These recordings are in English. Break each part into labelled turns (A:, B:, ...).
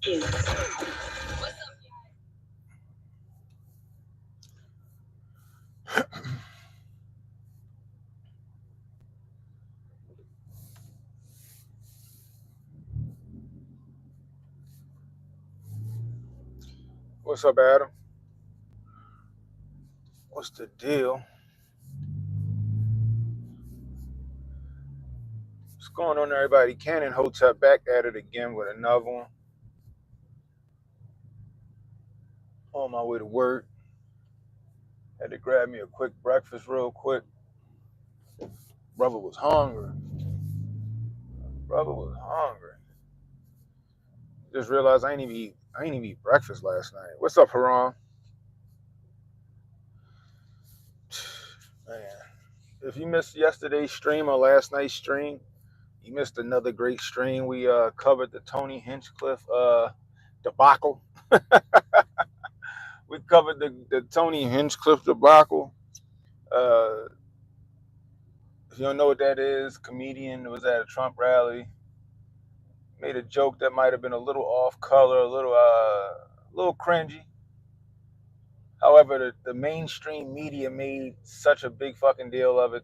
A: is.
B: What's up, Adam? What's the deal? What's going on, everybody? Ken and Hotep back at it again with another one. On my way to work. Had to grab me a quick breakfast real quick. Brother was hungry. Brother was hungry. Just realized I ain't even eat breakfast last night. What's up, Haran? Man, if you missed yesterday's stream or last night's stream, you missed another great stream. We covered the Tony Hinchcliffe debacle. We covered the Tony Hinchcliffe debacle. Uh, if you don't know what that is, comedian was at a Trump rally, made a joke that might have been a little off color, a little cringy. However, the mainstream media made such a big fucking deal of it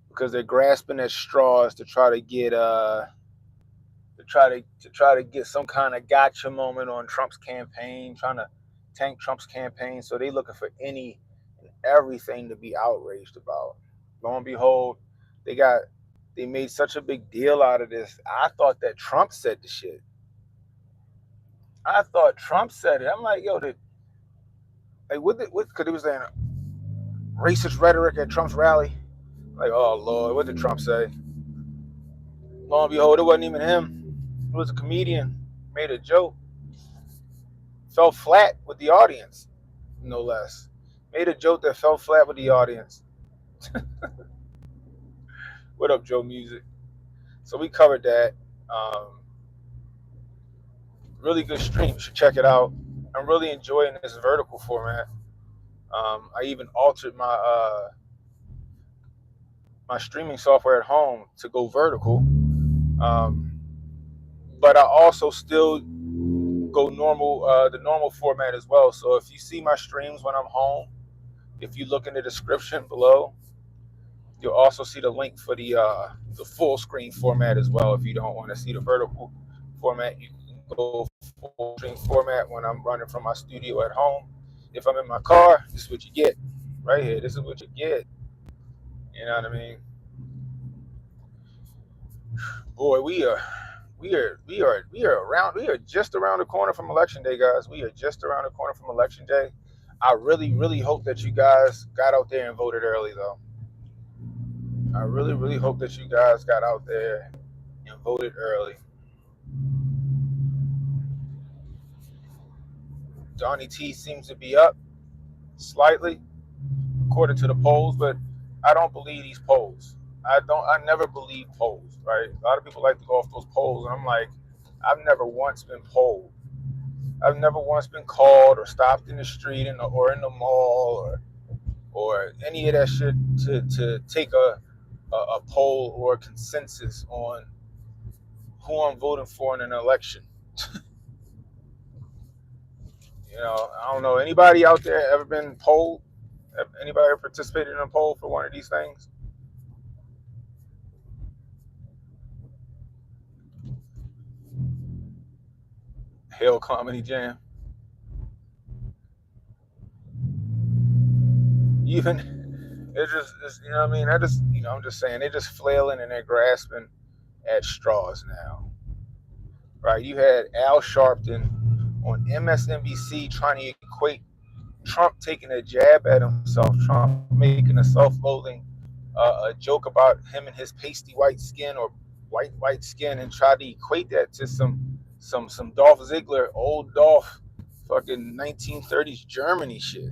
B: because they're grasping at straws to try to get to try to get some kind of gotcha moment on Trump's campaign, trying to tank Trump's campaign. So they looking for any and everything to be outraged about. Lo and behold, they got they made such a big deal out of this. I thought that Trump said the shit. I thought Trump said it. I'm like, yo, what? Because he was saying racist rhetoric at Trump's rally. Like, oh Lord, what did Trump say? Lo and behold, it wasn't even him. It was a comedian. Made a joke. Fell flat with the audience, no less. Made a joke that fell flat with the audience. What up, Joe Music? So we covered that. Um, really good stream. You should check it out. I'm really enjoying this vertical format. I even altered my streaming software at home to go vertical, um, but I also still go the normal format as well. So if you see my streams when I'm home, if you look in the description below, you'll also see the link for the full screen format as well. If you don't want to see the vertical format, you can go full screen format when I'm running from my studio at home. If I'm in my car, this is what you get right here. This is what you get. You know what I mean? Boy, we are just around the corner from election day, guys. We are just around the corner from election day. I really hope that you guys got out there and voted early, though. I really hope that you guys got out there and voted early. Donnie T seems to be up slightly, according to the polls, but I don't believe these polls. I never believe polls, right? A lot of people like to go off those polls, and I'm like, I've never once been polled. I've never once been called or stopped in the street or in the mall or any of that shit to take a poll or a consensus on who I'm voting for in an election. You know, I don't know. Anybody out there ever been polled? Anybody ever participated in a poll for one of these things? Hell Comedy Jam. Even you know what I mean? I'm just saying they're just flailing and they're grasping at straws now, right? You had Al Sharpton on MSNBC trying to equate Trump taking a jab at himself, Trump making a self-loathing a joke about him and his pasty white skin or white skin, and tried to equate that to some Dolph Ziggler, old Dolph, fucking 1930s Germany shit.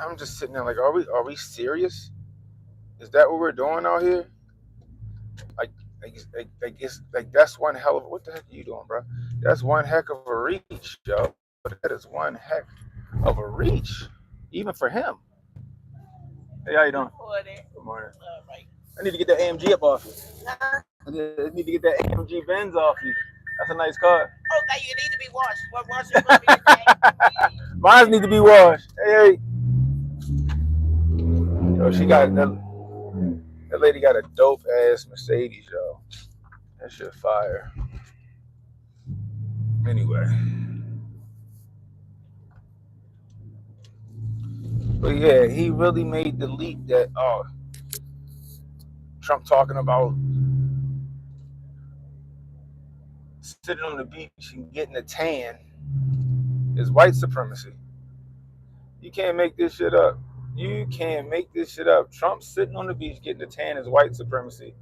B: I'm just sitting there like, are we serious? Is that what we're doing out here? Like, it's like that's one hell of what the heck are you doing, bro? That's one heck of a reach, yo. That is one heck of a reach, even for him. Hey, how you doing? Good morning. I need to get that AMG up off you. I need to get that AMG Benz off you. That's a nice car. Oh, now you need to be washed. What wash it supposed to be today? Mine need to be washed. Hey, yo, she got that lady got a dope ass Mercedes, yo. That shit fire. Anyway, but yeah, he really made the leap that Trump talking about sitting on the beach and getting a tan is white supremacy. You can't make this shit up. You can't make this shit up. Trump sitting on the beach getting a tan is white supremacy.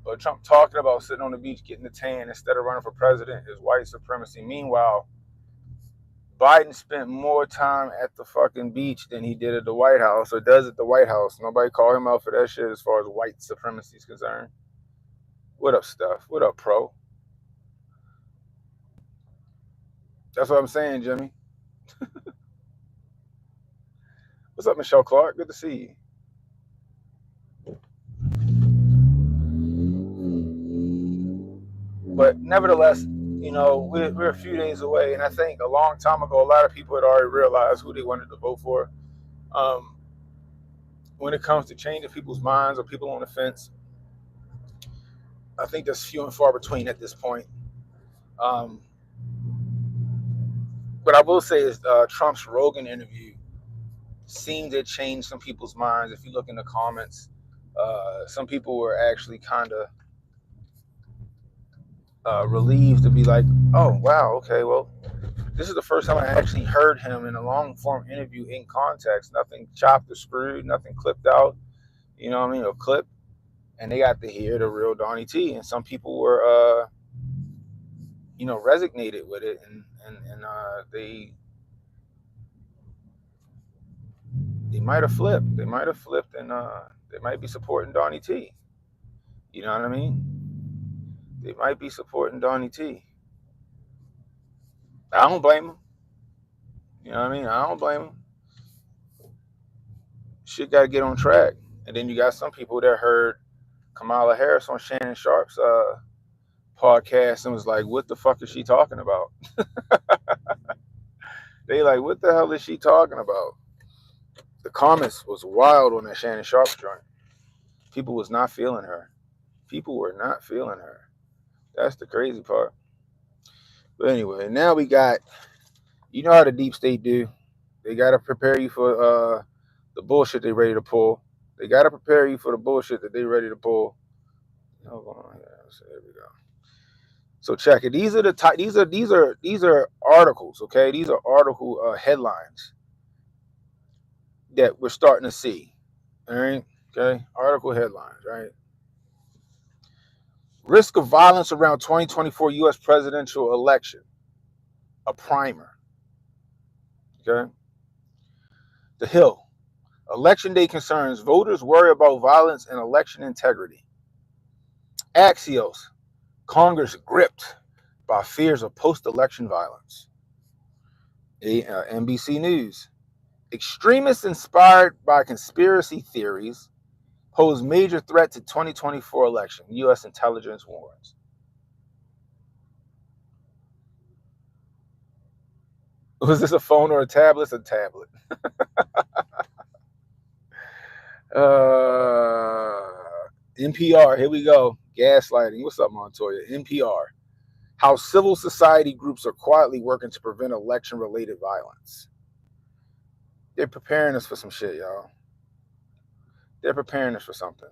B: Or Trump talking about sitting on the beach getting a tan instead of running for president is white supremacy. Meanwhile, Biden spent more time at the fucking beach than he did at the White House or does at the White House. Nobody called him out for that shit as far as white supremacy is concerned. What up, Steph? What up, Pro? That's what I'm saying, Jimmy. What's up, Michelle Clark? Good to see you. But nevertheless, you know, we're a few days away, and I think a long time ago, a lot of people had already realized who they wanted to vote for. When it comes to changing people's minds or people on the fence, I think that's few and far between at this point. What I will say is Trump's Rogan interview seemed to change some people's minds. If you look in the comments, some people were actually kind of relieved to be like, oh, wow, okay, well, this is the first time I actually heard him in a long form interview in context. Nothing chopped or screwed, nothing clipped out, you know what I mean, or clipped. And they got to hear the real Donnie T. And some people were, you know, resonated with it. And they might have flipped. They might have flipped and they might be supporting Donnie T. You know what I mean? They might be supporting Donnie T. I don't blame them. You know what I mean? I don't blame them. Shit got to get on track. And then you got some people that heard Kamala Harris on Shannon Sharp's podcast and was like, what the fuck is she talking about? They like, what the hell is she talking about? The comments was wild on that Shannon Sharp joint. People was not feeling her. People were not feeling her. That's the crazy part. But anyway, now we got, you know how the deep state do. They got to prepare you for the bullshit they ready to pull. They got to prepare you for the bullshit that they ready to pull. Hold on here. So there we go. So check it. These are the these are articles. Okay, these are article headlines that we're starting to see. All right. Okay. Article headlines. Right. Risk of violence around 2024 U.S. presidential election. A primer. Okay. The Hill. Election day concerns. Voters worry about violence and election integrity. Axios. Congress gripped by fears of post-election violence. NBC News. Extremists inspired by conspiracy theories pose major threat to 2024 election. U.S. intelligence warns. Was this a phone or a tablet? It's a tablet. NPR, here we go. Gaslighting. What's up, Montoya? NPR. How civil society groups are quietly working to prevent election-related violence. They're preparing us for some shit, y'all. They're preparing us for something.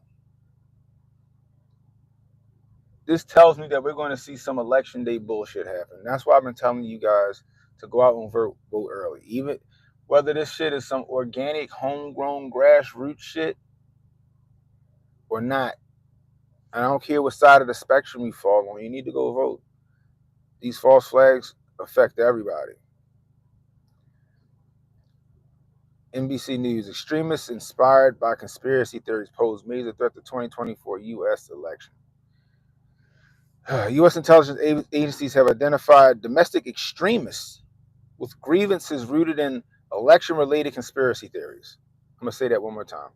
B: This tells me that we're going to see some election day bullshit happen. That's why I've been telling you guys to go out and vote early. Even whether this shit is some organic, homegrown, grassroots shit or not. I don't care what side of the spectrum you fall on. You need to go vote. These false flags affect everybody. NBC News. Extremists inspired by conspiracy theories pose major threat to 2024 U.S. election. U.S. intelligence agencies have identified domestic extremists with grievances rooted in election-related conspiracy theories. I'm going to say that one more time.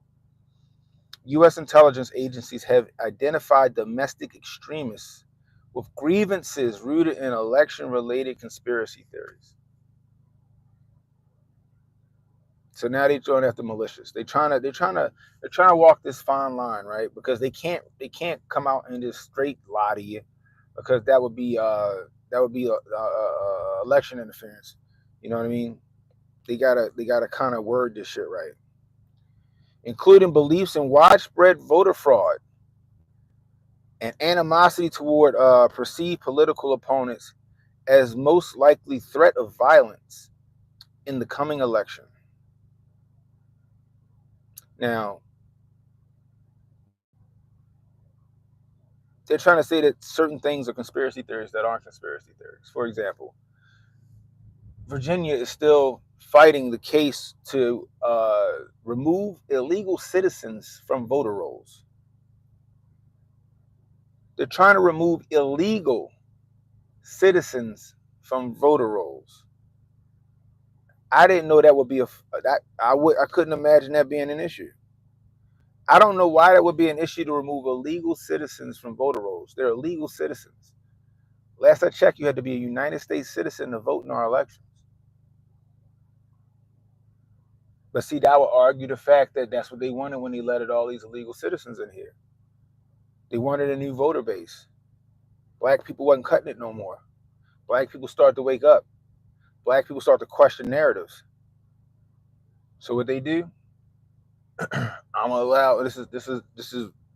B: U.S. intelligence agencies have identified domestic extremists with grievances rooted in election-related conspiracy theories. So now they're going after malicious. They're trying to walk this fine line, right? Because they can't come out and just straight lie to you, because that would be election interference. You know what I mean? They gotta kind of word this shit right, including beliefs in widespread voter fraud and animosity toward perceived political opponents as most likely threat of violence in the coming election. Now, they're trying to say that certain things are conspiracy theories that aren't conspiracy theories. For example, Virginia is still fighting the case to remove illegal citizens from voter rolls. They're trying to remove illegal citizens from voter rolls. I didn't know that would be I couldn't imagine that being an issue. I don't know why that would be an issue to remove illegal citizens from voter rolls. They're illegal citizens. Last I checked, you had to be a United States citizen to vote in our elections. But see, that would argue the fact that that's what they wanted when they let all these illegal citizens in here. They wanted a new voter base. Black people wasn't cutting it no more. Black people start to wake up. Black people start to question narratives. So what they do? I'm gonna allow this is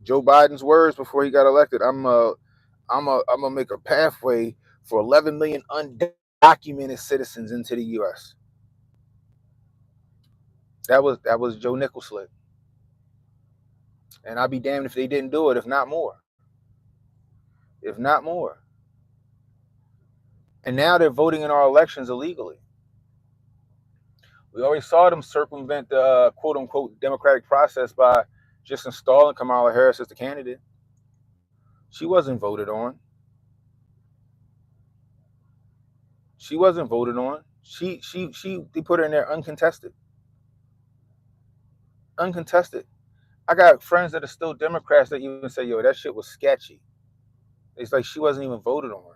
B: Joe Biden's words before he got elected. I'm gonna make a pathway for 11 million undocumented citizens into the U.S. That was Joe Nichols' slip, and I'd be damned if they didn't do it, if not more, if not more. And now they're voting in our elections illegally. We already saw them circumvent the quote unquote democratic process by just installing Kamala Harris as the candidate. She wasn't voted on. She wasn't voted on. She they put her in there uncontested. Uncontested. I got friends that are still Democrats that even say, yo, that shit was sketchy. It's like she wasn't even voted on.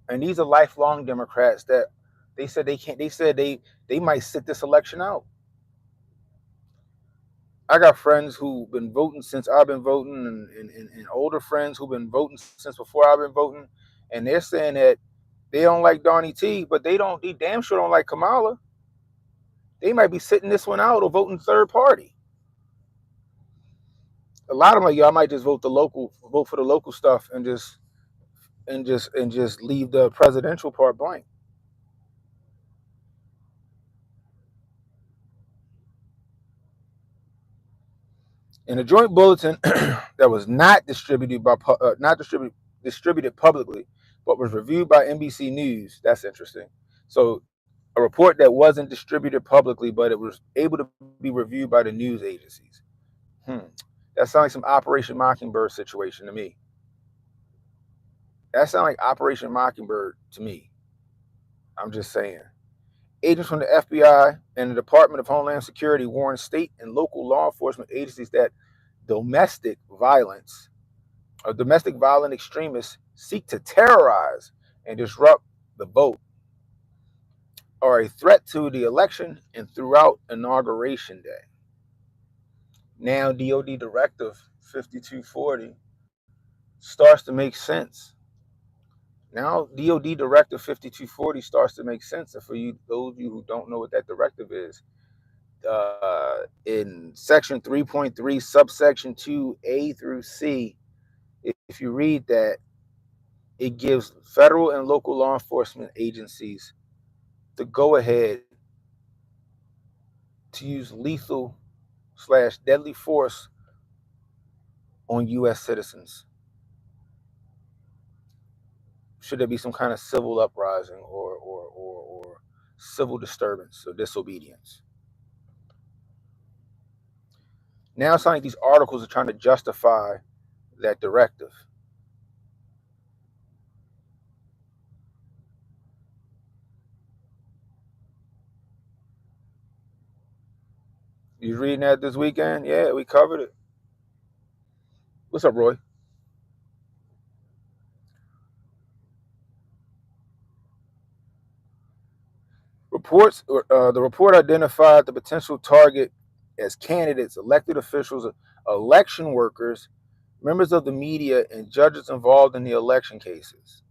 B: And these are lifelong Democrats that they said they can't, they said they might sit this election out. I got friends who've been voting since I've been voting, and older friends who've been voting since before I've been voting, and they're saying that they don't like Donnie T, but they damn sure don't like Kamala. They might be sitting this one out or voting third party. A lot of them, like, yo, I might just vote for the local stuff, and just leave the presidential part blank. In a joint bulletin that was not distributed publicly, but was reviewed by NBC News. That's interesting. So, a report that wasn't distributed publicly, but it was able to be reviewed by the news agencies. That sounds like some Operation Mockingbird situation to me. That sounds like Operation Mockingbird to me. I'm just saying. Agents from the FBI and the Department of Homeland Security warned state and local law enforcement agencies that domestic violent extremists seek to terrorize and disrupt the vote are a threat to the election and throughout Inauguration Day. Now, DOD Directive 5240 starts to make sense. Now, DOD Directive 5240 starts to make sense. And for those of you who don't know what that directive is, in section 3.3, subsection 2A through C, if you read that, it gives federal and local law enforcement agencies the go ahead to use lethal/deadly force on U.S. citizens should there be some kind of civil uprising or civil disturbance or disobedience. Now it's like these articles are trying to justify that directive. You reading that this weekend? Yeah, we covered it. What's up, Roy? The report identified the potential target as candidates, elected officials, election workers, members of the media, and judges involved in the election cases.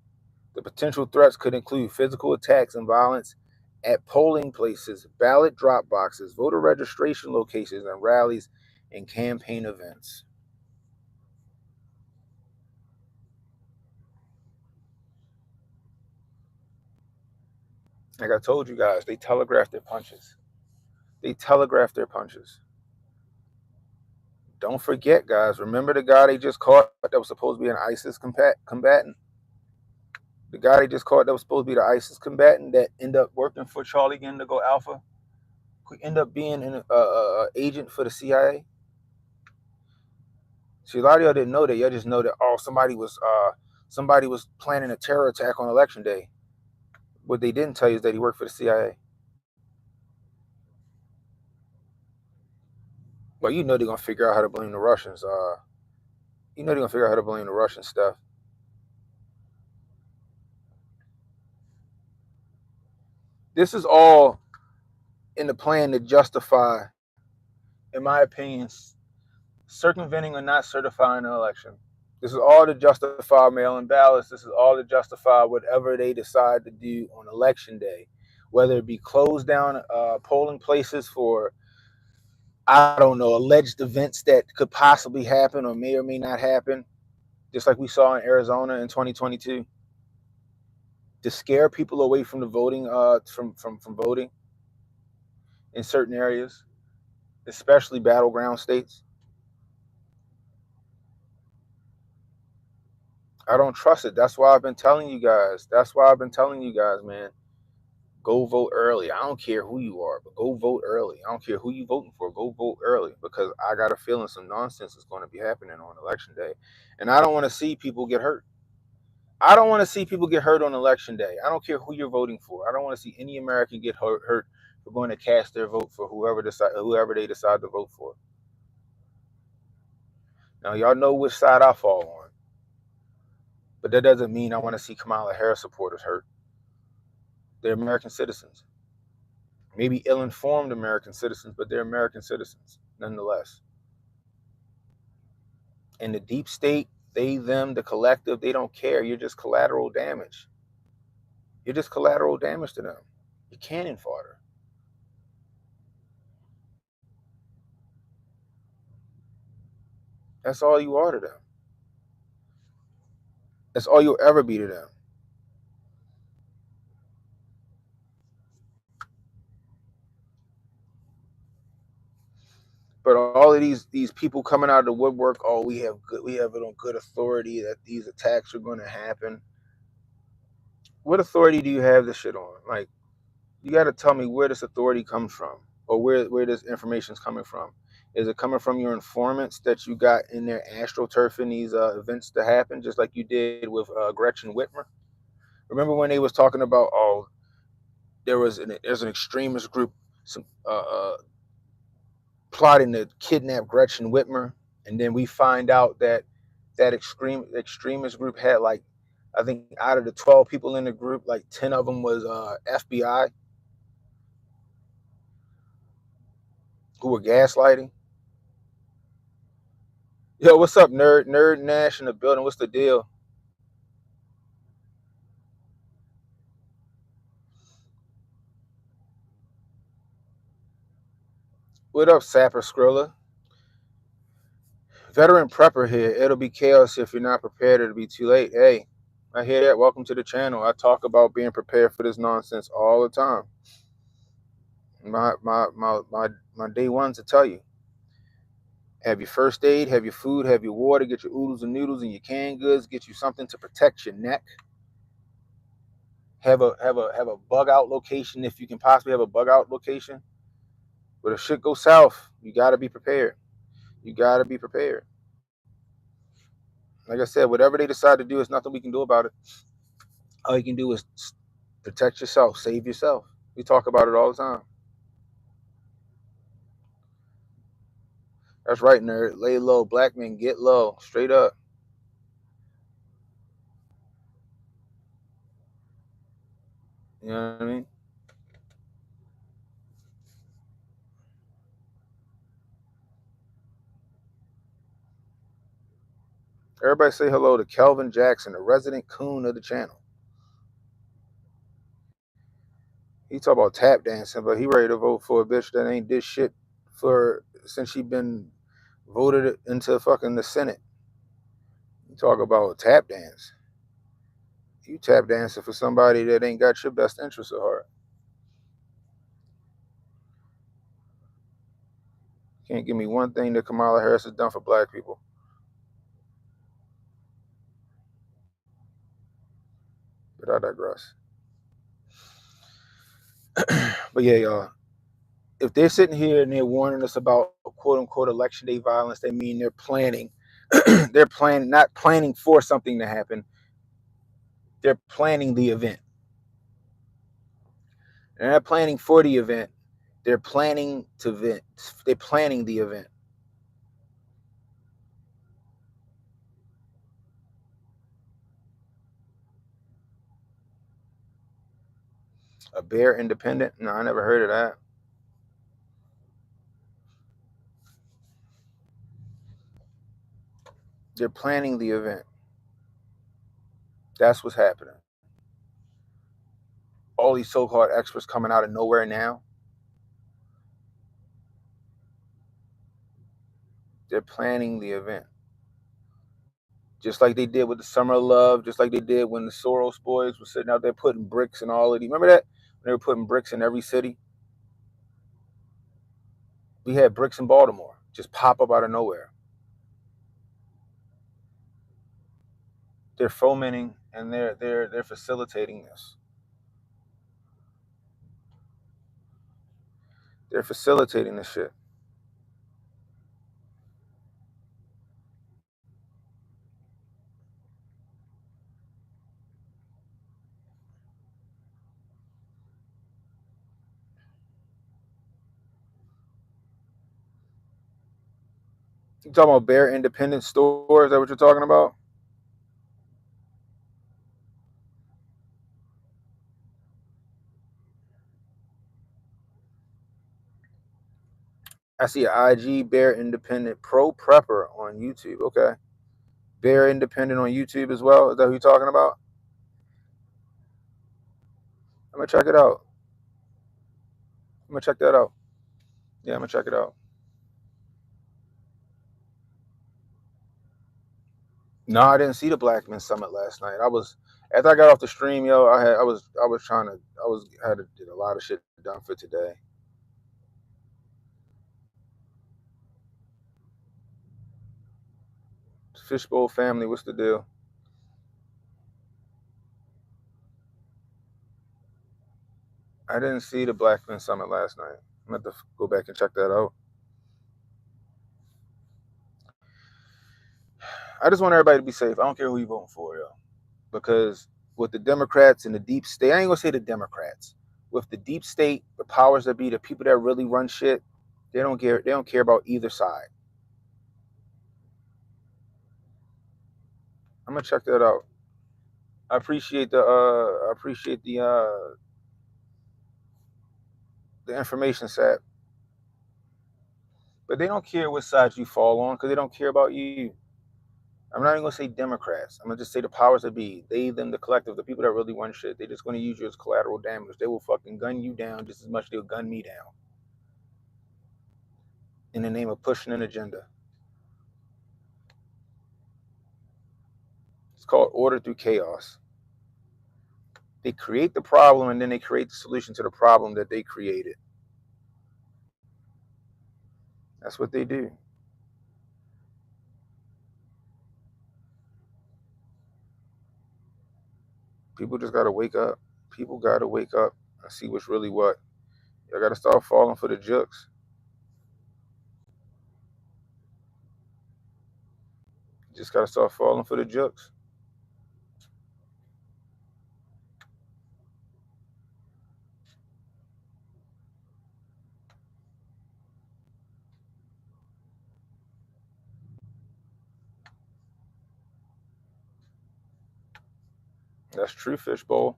B: The potential threats could include physical attacks and violence at polling places, ballot drop boxes, voter registration locations, and rallies and campaign events. Like I told you guys, they telegraphed their punches. They telegraphed their punches. Don't forget, guys. Remember the guy they just caught that was supposed to be an ISIS combatant? The guy they just caught that was supposed to be the ISIS combatant that ended up working for Charlie Indigo Alpha, who ended up being an agent for the CIA. See, a lot of y'all didn't know that. Y'all just know that somebody was planning a terror attack on election day. What they didn't tell you is that he worked for the CIA. Well, you know they're gonna figure out how to blame the Russians. You know they're gonna figure out how to blame the Russian stuff. This is all in the plan to justify, in my opinion, circumventing or not certifying an election. This is all to justify mail-in ballots. This is all to justify whatever they decide to do on election day, whether it be close down polling places for, I don't know, alleged events that could possibly happen or may not happen, just like we saw in Arizona in 2022, to scare people away from the voting, from voting in certain areas, especially battleground states. I don't trust it. That's why I've been telling you guys. That's why I've been telling you guys, man. Go vote early. I don't care who you are, but go vote early. I don't care who you voting for. Go vote early, because I got a feeling some nonsense is going to be happening on election day, and I don't want to see people get hurt. I don't want to see people get hurt on election day. I don't care who you're voting for. I don't want to see any American get hurt for going to cast their vote for whoever they decide to vote for. Now y'all know which side I fall on, but that doesn't mean I want to see Kamala Harris supporters hurt. They're American citizens. Maybe ill-informed American citizens, but they're American citizens nonetheless. And the deep state, they, them, the collective, they don't care. You're just collateral damage. You're just collateral damage to them. You're cannon fodder. That's all you are to them. That's all you'll ever be to them. But all of these people coming out of the woodwork, oh, we have it on good authority that these attacks are going to happen. What authority do you have this shit on? Like, you got to tell me where this authority comes from, or where this information is coming from. Is it coming from your informants that you got in there astroturfing these events to happen, just like you did with Gretchen Whitmer? Remember when they was talking about, oh, there's an extremist group some plotting to kidnap Gretchen Whitmer, and then we find out that extremist group had, like, I think out of the 12 people in the group, like 10 of them was FBI who were gaslighting. Yo, what's up, Nerd Nash in the building? What's the deal? What up, Sapper Skrilla? Veteran Prepper here. It'll be chaos if you're not prepared. It'll be too late. Hey, I hear that. Welcome to the channel. I talk about being prepared for this nonsense all the time. My day one to tell you. Have your first aid, have your food, have your water, get your oodles and noodles and your canned goods, get you something to protect your neck. Have a bug out location if you can possibly have a bug out location. But if shit goes south, you gotta be prepared. You gotta be prepared. Like I said, whatever they decide to do, there's nothing we can do about it. All you can do is protect yourself, save yourself. We talk about it all the time. That's right, nerd. Lay low. Black men get low. Straight up. You know what I mean? Everybody say hello to Kelvin Jackson, the resident coon of the channel. He talk about tap dancing, but he ready to vote for a bitch that ain't did shit for since she been voted into fucking the Senate. You talk about tap dance. You tap dancing for somebody that ain't got your best interest at heart. Can't give me one thing that Kamala Harris has done for black people. But I digress. But yeah, y'all. If they're sitting here and they're warning us about quote unquote election day violence, they mean they're planning. They're planning, not planning for something to happen. They're planning the event. They're not planning for the event. They're planning to event. They're planning the event. A bear independent? No, I never heard of that. They're planning the event. That's what's happening. All these so-called experts coming out of nowhere now. They're planning the event. Just like they did with the Summer of Love, just like they did when the Soros boys were sitting out there putting bricks in all of these. Remember that? When they were putting bricks in every city? We had bricks in Baltimore just pop up out of nowhere. They're fomenting and they're facilitating this. They're facilitating this shit. You talking about Bear Independent Store? Is that what you're talking about? I see an IG Bear Independent Pro Prepper on YouTube. Okay. Bear Independent on YouTube as well. Is that who you're talking about? I'm gonna check it out. I'm gonna check that out. Yeah, I'm gonna check it out. No, I didn't see the Black Men Summit last night. I was after I got off the stream, yo. I was trying to I was had to get a lot of shit done for today. Fishbowl family, what's the deal? I didn't see the Black Men Summit last night. I'm gonna have to go back and check that out. I just want everybody to be safe. I don't care who you voting for, yo. Because with the Democrats and the deep state, I ain't gonna say the Democrats. With the deep state, the powers that be, the people that really run shit, they don't care. They don't care about either side. I'm gonna check that out. I appreciate the information set, but they don't care what side you fall on because they don't care about you. I'm not even gonna say Democrats. I'm gonna just say the powers that be. They, them, the collective, the people that really run shit. They're just gonna use you as collateral damage. They will fucking gun you down just as much as they'll gun me down in the name of pushing an agenda. It's called order through chaos. They create the problem and then they create the solution to the problem that they created. That's what they do. People just gotta wake up. People gotta wake up and see what's really what. You gotta start falling for the jokes. You just gotta start falling for the jokes. That's true, fishbowl.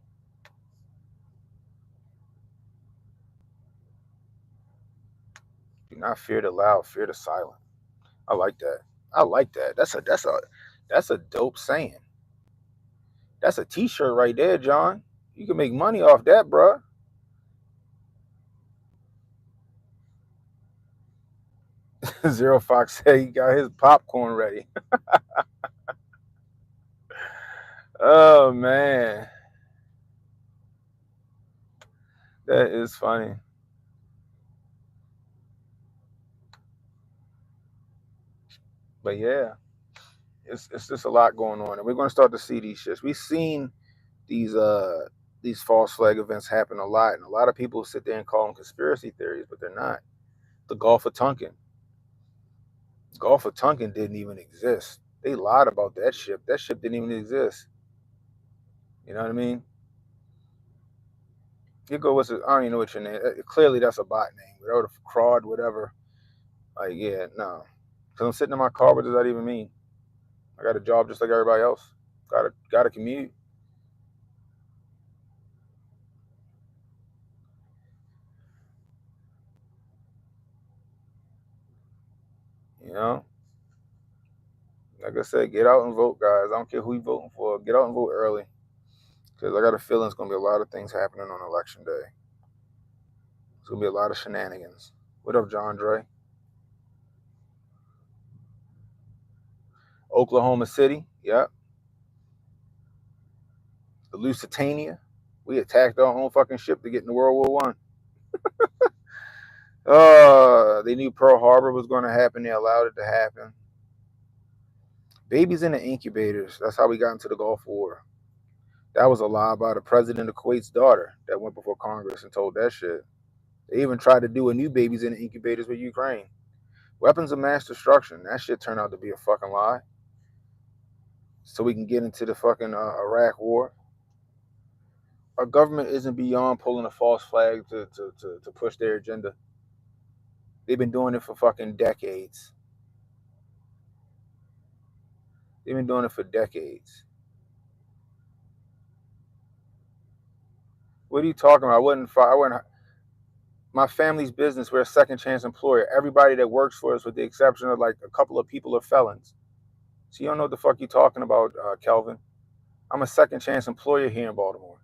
B: Do not fear the loud, fear the silent. I like that. I like that. That's a That's a dope saying. That's a t-shirt right there, John. You can make money off that, bruh. Zero Fox said he got his popcorn ready. Oh man, that is funny. But yeah, it's just a lot going on, and we're gonna start to see these shits. We've seen these these false flag events happen a lot, and a lot of people sit there and call them conspiracy theories, but they're not. The Gulf of Tonkin. Gulf of Tonkin didn't even exist. They lied about that ship. That ship didn't even exist. You know what I mean? You go, I don't even know what your name. Clearly, that's a bot name. Whatever the fraud, whatever. Like, yeah, no. Because I'm sitting in my car. What does that even mean? I got a job just like everybody else. Got to commute. You know, like I said, get out and vote, guys. I don't care who you voting for. Get out and vote early. Because I got a feeling it's gonna be a lot of things happening on election day. It's gonna be a lot of shenanigans. What up, John Dre? Oklahoma City. Yep. The Lusitania. We attacked our own fucking ship to get into World War One. They knew Pearl Harbor was going to happen. They allowed it to happen. Babies in the incubators. That's how we got into the Gulf War. That was a lie by the president of Kuwait's daughter that went before Congress and told that shit. They even tried to do a new babies in the incubators with Ukraine. Weapons of mass destruction. That shit turned out to be a fucking lie. So we can get into the fucking Iraq war. Our government isn't beyond pulling a false flag to push their agenda. They've been doing it for fucking decades. They've been doing it for decades. What are you talking about? I wouldn't. My family's business. We're a second chance employer. Everybody that works for us, with the exception of like a couple of people, are felons. So you don't know what the fuck you talking about, Kelvin. I'm a second chance employer here in Baltimore.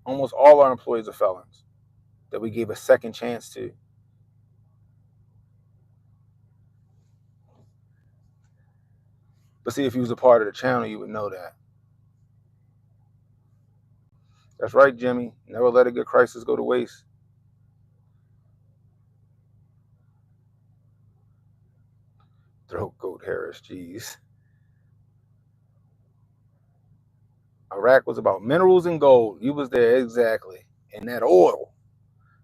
B: Almost all our employees are felons that we gave a second chance to. But see, if you was a part of the channel, you would know that. That's right, Jimmy. Never let a good crisis go to waste. Throat goat Harris, jeez. Iraq was about minerals and gold. You was there exactly. And that oil.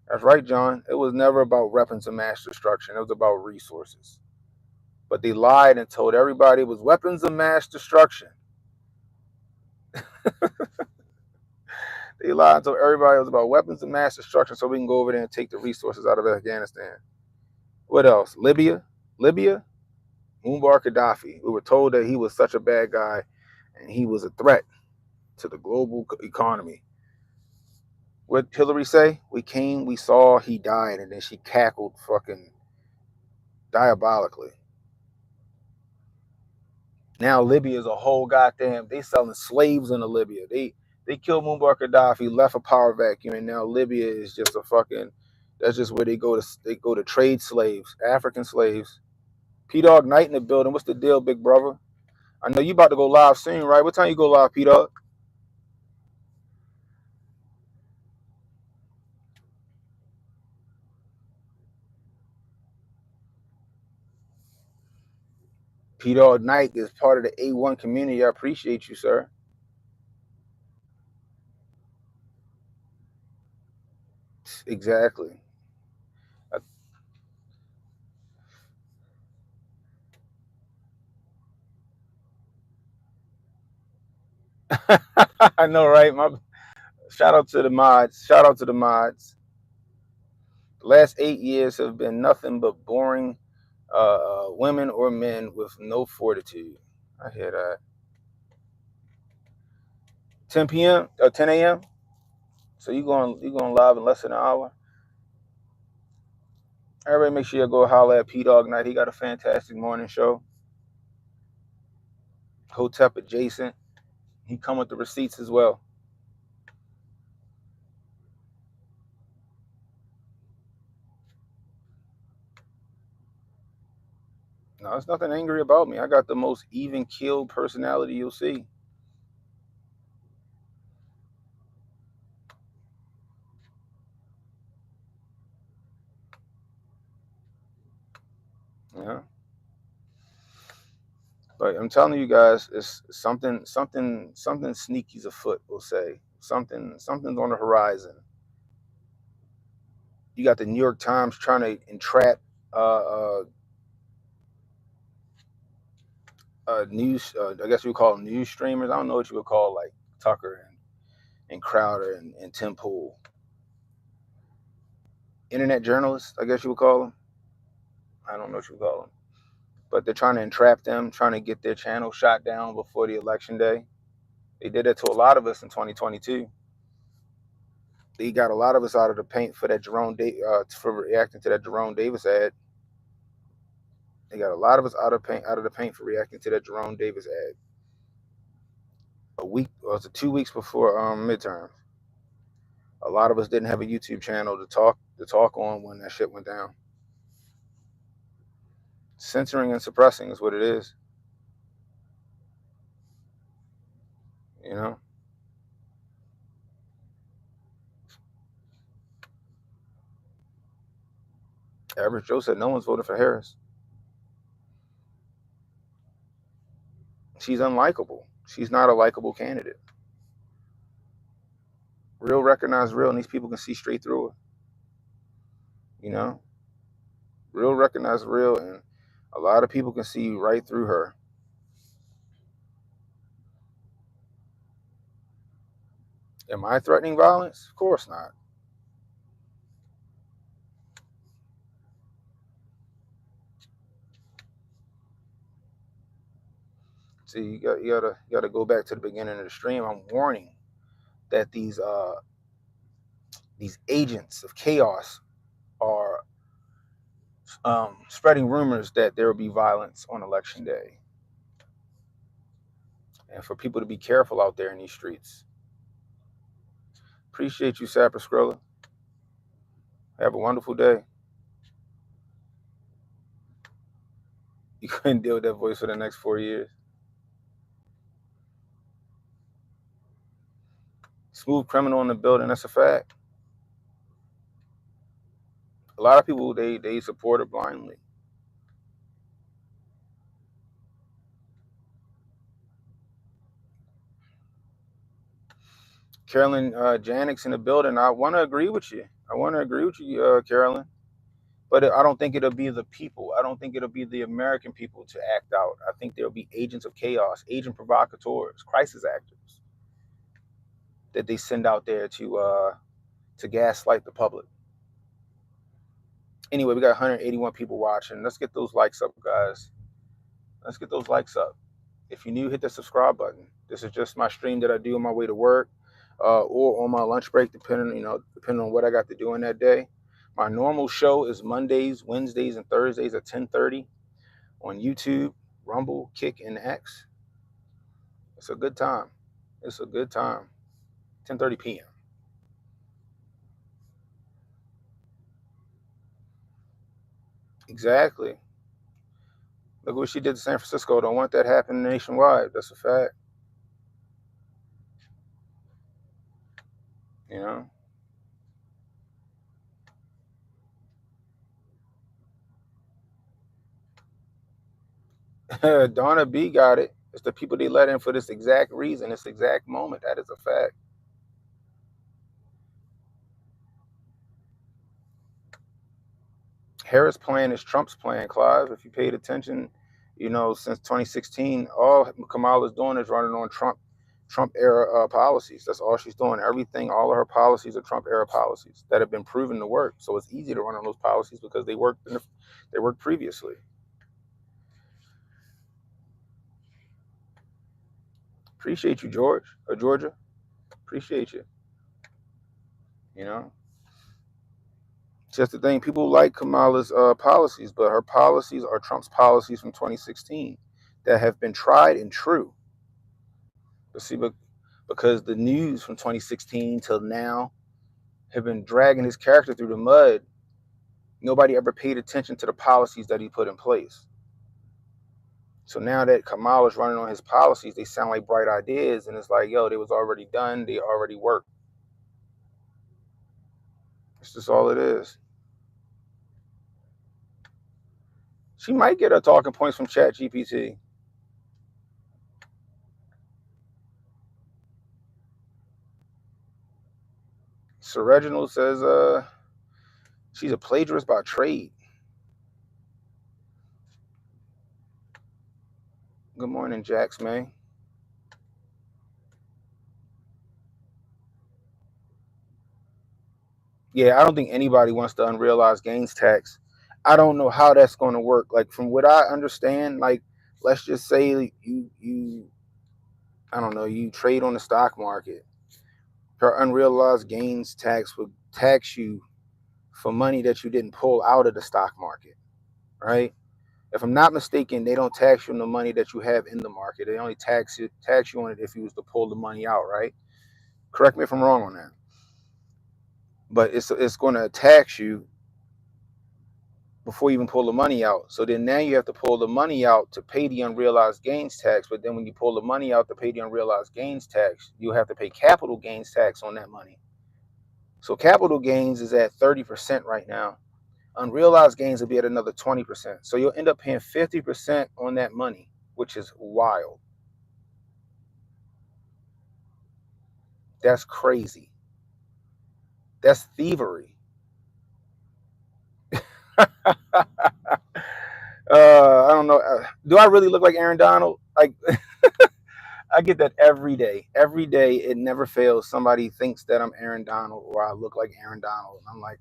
B: That's right, John. It was never about weapons of mass destruction. It was about resources. But they lied and told everybody it was weapons of mass destruction. They lied and told everybody it was about weapons of mass destruction so we can go over there and take the resources out of Afghanistan. What else? Libya? Muammar Gaddafi. We were told that he was such a bad guy and he was a threat to the global economy. What Hillary say? We came, we saw, he died, and then she cackled fucking diabolically. Now Libya is a whole goddamn. They selling slaves into Libya. They killed Muammar Gaddafi, left a power vacuum, and now Libya is just a fucking. That's just where they go to. They go to trade slaves, African slaves. P Dog Knight in the building. What's the deal, big brother? I know you about to go live soon, right? What time you go live, P Dog? P Dog Knight is part of the A1 community. I appreciate you, sir. Exactly. I know, right? Shout out to the mods. Shout out to the mods. The last 8 years have been nothing but boring women or men with no fortitude. I hear that. 10 p.m. or 10 a.m. So you going live in less than an hour? Everybody make sure you go holler at P-Dog Night. He got a fantastic morning show. Hotep adjacent. He come with the receipts as well. No, there's nothing angry about me. I got the most even keeled personality you'll see. Yeah. But I'm telling you guys, it's something sneaky's afoot, we'll say. Something's on the horizon. You got the New York Times trying to entrap news, I guess you would call them news streamers. I don't know what you would call like Tucker and Crowder and Tim Pool. Internet journalists, I guess you would call them. I don't know what you would call them. But they're trying to entrap them, trying to get their channel shot down before the election day. They did it to a lot of us in 2022. They got a lot of us out of the paint for that for reacting to that Jerome Davis ad. They got a lot of us out of the paint for reacting to that Jerome Davis ad. A week, or was it 2 weeks before midterms? A lot of us didn't have a YouTube channel to talk on when that shit went down. Censoring and suppressing is what it is. You know? Average Joe said no one's voted for Harris. She's unlikable. She's not a likable candidate. Real recognize real, and these people can see straight through her. You know? Real recognize real, and a lot of people can see right through her. Am I threatening violence? Of course not. See, you gotta go back to the beginning of the stream. I'm warning that these agents of chaos are spreading rumors that there will be violence on election day, and for people to be careful out there in these streets. Appreciate you, Sapper Scroller. Have a wonderful day. You couldn't deal with that voice for the next 4 years. Smooth criminal in the building. That's a fact. A lot of people they support her blindly. Carolyn Janik's in the building. I want to agree with you. Carolyn. But I don't think it'll be the people. I don't think it'll be the American people to act out. I think there'll be agents of chaos, agent provocateurs, crisis actors that they send out there to gaslight the public. Anyway, we got 181 people watching. Let's get those likes up, guys. Let's get those likes up. If you're new, hit the subscribe button. This is just my stream that I do on my way to work or on my lunch break, depending on what I got to do in that day. My normal show is Mondays, Wednesdays, and Thursdays at 10:30 on YouTube, Rumble, Kick, and X. It's a good time. 10:30 p.m. Exactly. Look what she did to San Francisco. Don't want that happening nationwide. That's a fact. You know? Donna B got it. It's the people they let in for this exact reason, this exact moment. That is a fact. Harris' plan is Trump's plan, Clive. If you paid attention, since 2016, all Kamala's doing is running on Trump era policies. That's all she's doing. Everything, all of her policies are Trump era policies that have been proven to work. So it's easy to run on those policies because they worked previously. Appreciate you, Georgia. Appreciate you. Just the thing, people like Kamala's policies, but her policies are Trump's policies from 2016 that have been tried and true. But see, because the news from 2016 till now have been dragging his character through the mud, nobody ever paid attention to the policies that he put in place. So now that Kamala's running on his policies, they sound like bright ideas, and it's like, yo, they was already done, they already worked. It's just all it is. She might get her talking points from ChatGPT. Sir Reginald says she's a plagiarist by trade. Good morning, Jax May. Yeah, I don't think anybody wants the unrealized gains tax. I don't know how that's going to work. Like from what I understand, like let's just say you I don't know, you trade on the stock market. Her unrealized gains tax would tax you for money that you didn't pull out of the stock market, right? If I'm not mistaken, they don't tax you on the money that you have in the market. They only tax you on it if you was to pull the money out, right? Correct me if I'm wrong on that. But it's going to tax you before you even pull the money out. So then now you have to pull the money out to pay the unrealized gains tax. But then when you pull the money out to pay the unrealized gains tax, you have to pay capital gains tax on that money. So capital gains is at 30% right now. Unrealized gains will be at another 20%. So you'll end up paying 50% on that money, which is wild. That's crazy. That's thievery. I don't know. Do I really look like Aaron Donald? Like, I get that every day. Every day, it never fails. Somebody thinks that I'm Aaron Donald or I look like Aaron Donald. And I'm like,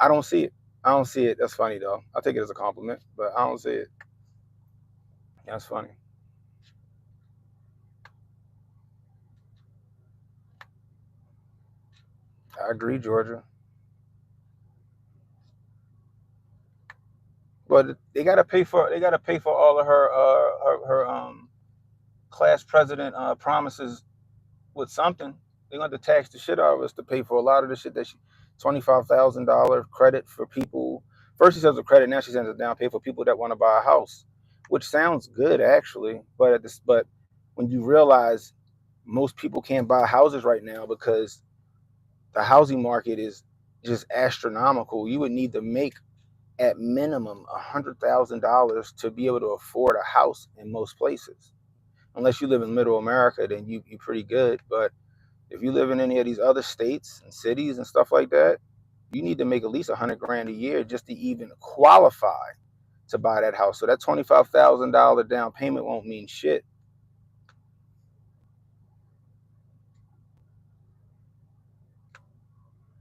B: I don't see it. I don't see it. That's funny, though. I'll take it as a compliment, but I don't see it. That's funny. I agree, Georgia. But they gotta pay for all of her class president promises with something. They're going to tax the shit out of us to pay for a lot of the shit that she $25,000 credit for people. First she says a credit, now she sends a down pay for people that want to buy a house, which sounds good actually. But when you realize most people can't buy houses right now because the housing market is just astronomical. You would need to make at minimum $100,000 to be able to afford a house in most places. Unless you live in middle America, then you're pretty good. But if you live in any of these other states and cities and stuff like that, you need to make at least 100 grand a year just to even qualify to buy that house. So that $25,000 down payment won't mean shit.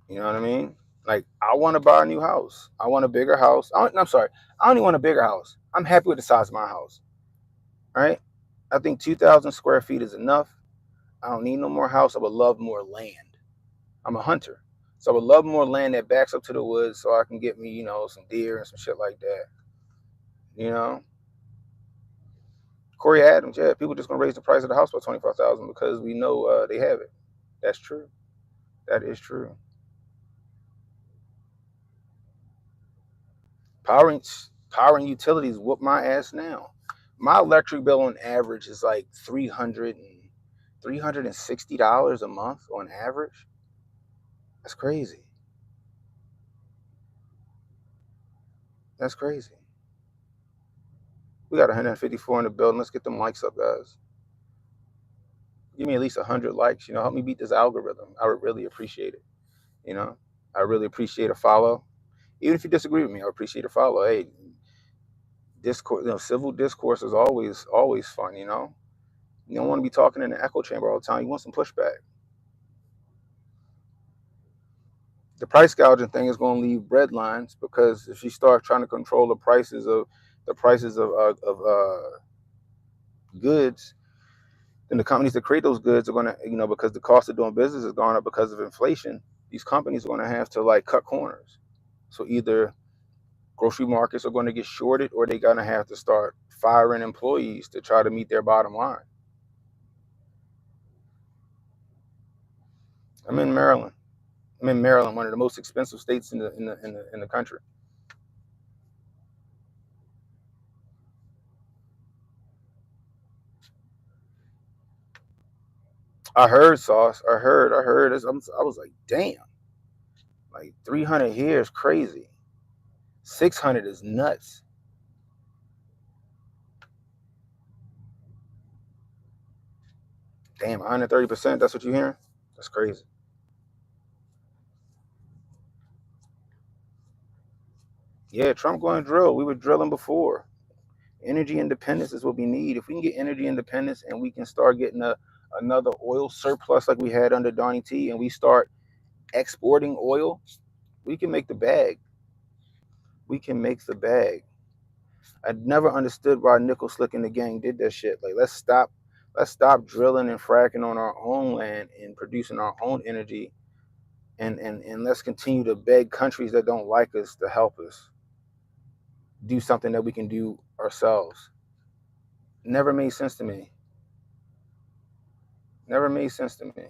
B: You know what I mean? Like, I want to buy a new house. I want a bigger house. I'm sorry. I don't even want a bigger house. I'm happy with the size of my house. All right. I think 2,000 square feet is enough. I don't need no more house. I would love more land. I'm a hunter. So I would love more land that backs up to the woods so I can get me, some deer and some shit like that. You know? Corey Adams, yeah, people just gonna raise the price of the house by 25,000 because we know they have it. That's true. That is true. Power and utilities whoop my ass now. My electric bill on average is like $360 a month on average. That's crazy. That's crazy. We got 154 in the building. Let's get them likes up, guys. Give me at least 100 likes. Help me beat this algorithm. I would really appreciate it. I really appreciate a follow. Even if you disagree with me, I appreciate a follow. Hey, discourse, civil discourse is always fun. You don't want to be talking in an echo chamber all the time. You want some pushback. The price gouging thing is going to leave bread lines because if you start trying to control the prices of goods, then the companies that create those goods are going to, because the cost of doing business has gone up because of inflation. These companies are going to have to like cut corners. So either grocery markets are going to get shorted, or they're going to have to start firing employees to try to meet their bottom line. I'm in Maryland. One of the most expensive states in the country. I heard Sauce. I heard. I was like, damn. Like 300 here is crazy. 600 is nuts. Damn, 130%. That's what you're hearing? That's crazy. Yeah, Trump going to drill. We were drilling before. Energy independence is what we need. If we can get energy independence and we can start getting another oil surplus like we had under Donnie T, and we start exporting oil, we can make the bag. We can make the bag. I never understood why Nickel Slick and the gang did that shit. Like, let's stop drilling and fracking on our own land and producing our own energy, and let's continue to beg countries that don't like us to help us do something that we can do ourselves. Never made sense to me. Never made sense to me.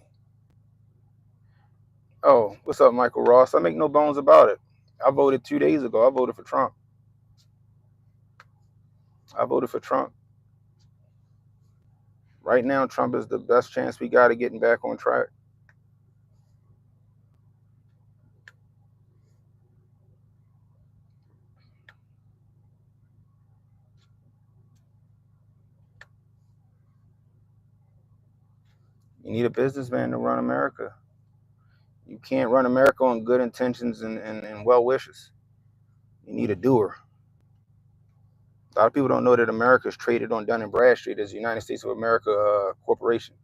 B: Oh, what's up, Michael Ross? I make no bones about it. I voted 2 days ago. I voted for Trump. I voted for Trump. Right now, Trump is the best chance we got of getting back on track. You need a businessman to run America. You can't run America on good intentions and well wishes. You need a doer. A lot of people don't know that America is traded on Dun and Bradstreet as the United States of America corporation.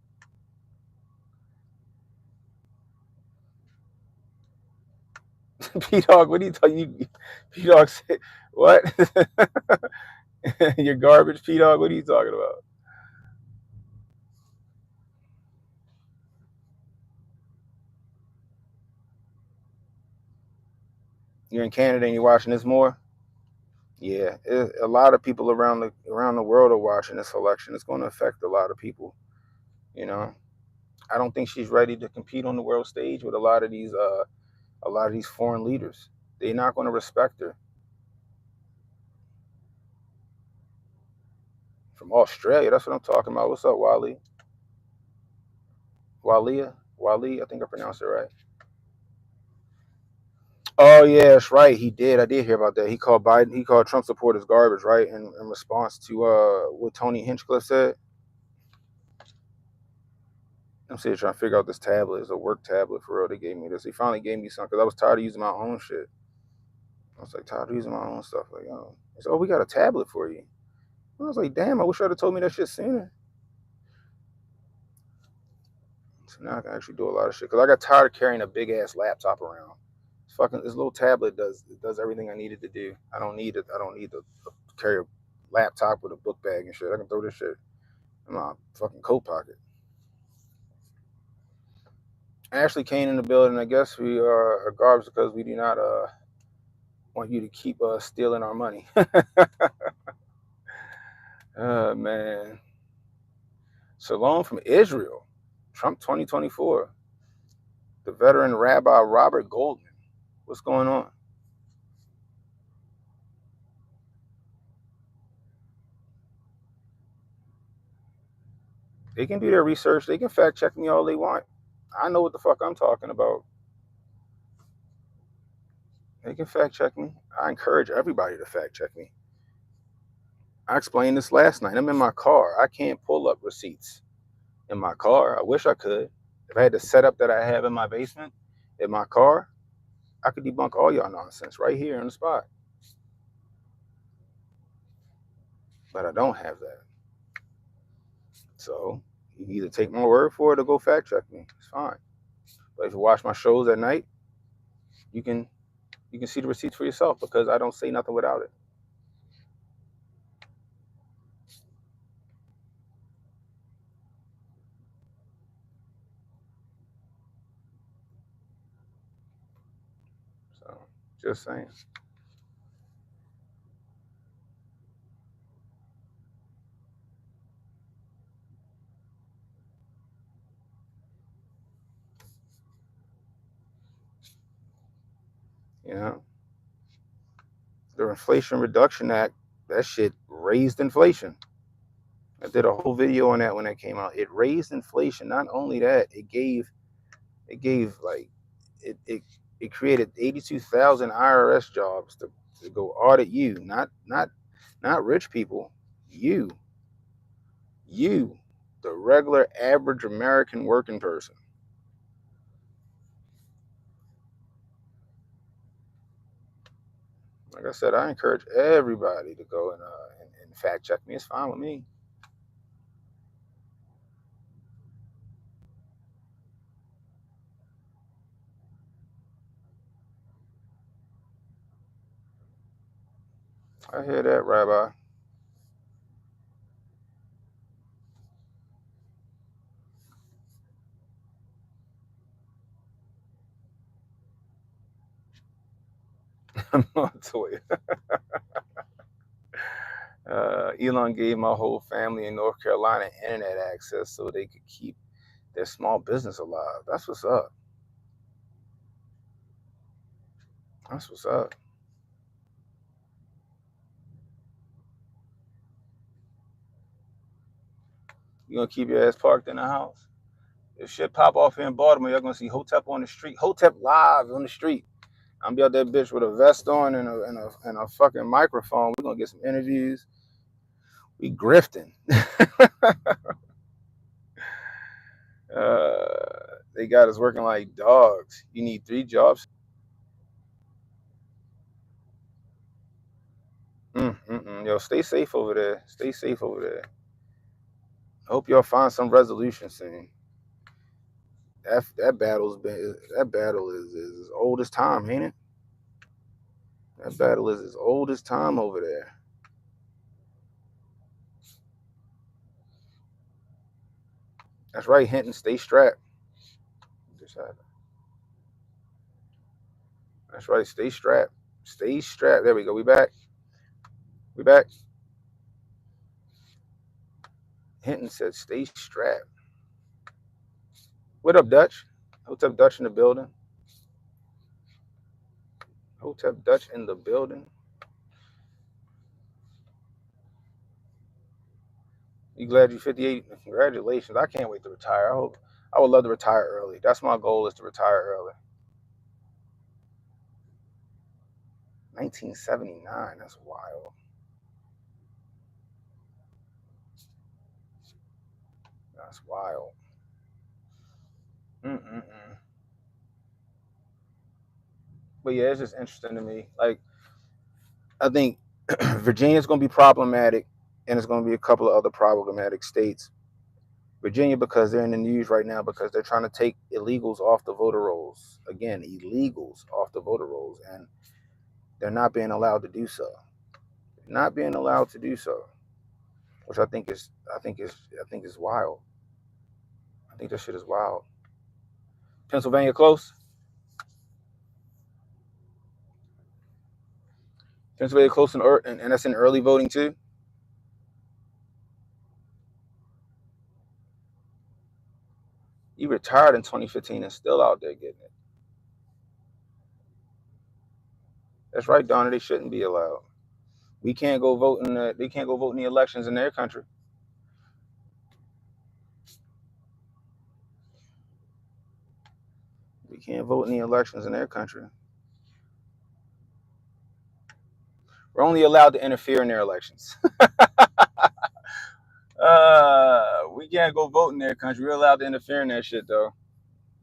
B: P Dog, what are you talking? P Dog said, "What? You're garbage, P Dog. What are you talking about? You're in Canada and you're watching this more." Yeah, a lot of people around the world are watching this election. It's going to affect a lot of people. You know, I don't think she's ready to compete on the world stage with a lot of these foreign leaders. They're not going to respect her. From Australia, that's what I'm talking about. What's up, Wally? Wally, I think I pronounced it right. Oh yeah, that's right. He did. I did hear about that. He called Biden. He called Trump supporters garbage, right? In response to what Tony Hinchcliffe said. I'm still trying to figure out this tablet. It's a work tablet for real. They gave me this. He finally gave me some because I was tired of using my own shit. I was like tired of using my own stuff. Like, oh, he said, "Oh, we got a tablet for you." I was like, "Damn, I wish I'd have told me that shit sooner." So now I can actually do a lot of shit because I got tired of carrying a big ass laptop around. This little tablet does everything I needed to do. I don't need it. I don't need to carry a laptop with a book bag and shit. I can throw this shit in my fucking coat pocket. Ashley Kane in the building. I guess we are garbage because we do not want you to keep stealing our money. Oh man. Shalom from Israel. Trump 2024. The veteran Rabbi Robert Goldman. What's going on? They can do their research. They can fact check me all they want. I know what the fuck I'm talking about. They can fact check me. I encourage everybody to fact check me. I explained this last night. I'm in my car. I can't pull up receipts in my car. I wish I could. If I had the setup that I have in my basement in my car, I could debunk all y'all nonsense right here on the spot. But I don't have that. So you either take my word for it or go fact check me. It's fine. But if you watch my shows at night, you can see the receipts for yourself because I don't say nothing without it. So Just saying. You know, the Inflation Reduction Act, that shit raised inflation. I did a whole video on that when that came out. It raised inflation. Not only that, it gave like it created 82,000 IRS jobs to go audit you, not rich people, you, the regular average American working person. Like I said, I encourage everybody to go and fact check me. It's fine with me. I hear that, Rabbi. I'm not to it. Elon gave my whole family in North Carolina internet access so they could keep their small business alive. That's what's up. That's what's up. You gonna keep your ass parked in the house? If shit pop off here in Baltimore, y'all gonna see Hotep on the street. Hotep live on the street. I'm gonna be out that bitch with a vest on and a fucking microphone. We're gonna get some interviews. We grifting. They got us working like dogs. You need 3 jobs. Yo, stay safe over there. Stay safe over there. I hope y'all find some resolution soon. That battle is as old as time, ain't it? That battle is as old as time over there. That's right, Hinton. Stay strapped. Just happened. That's right. Stay strapped. Stay strapped. There we go. We back. We back. Hinton said, "Stay strapped." What up, Dutch? Hotep Dutch in the building. Hotep Dutch in the building. You glad you 58? Congratulations. I can't wait to retire. I would love to retire early. That's my goal, is to retire early. 1979. That's wild. That's wild. Mm-mm-mm. But yeah, it's just interesting to me. Like, I think Virginia's going to be problematic, and it's going to be a couple of other problematic states. Virginia, because they're in the news right now because they're trying to take illegals off the voter rolls. Again, illegals off the voter rolls, and they're not being allowed to do so. Not being allowed to do so, which I think is wild. I think that shit is wild. Pennsylvania close. Pennsylvania close, and that's in early voting too. You retired in 2015 and still out there getting it. That's right, Donna. They shouldn't be allowed. We can't go vote in they can't go vote in the elections in their country. We can't vote in the elections in their country. We're only allowed to interfere in their elections. We can't go vote in their country. We're allowed to interfere in that shit, though.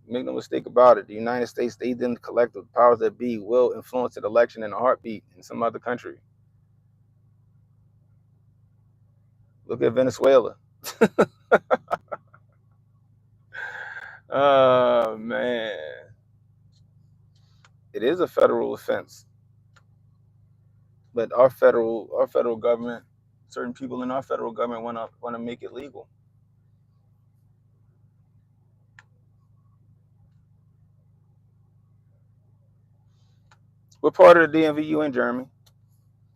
B: Make no mistake about it. The United States, they didn't collect the powers that be, will influence an election in a heartbeat in some other country. Look at Venezuela. Oh man, it is a federal offense, but our federal government, certain people in our federal government want to make it legal. What part of the DMV you in, Jeremy?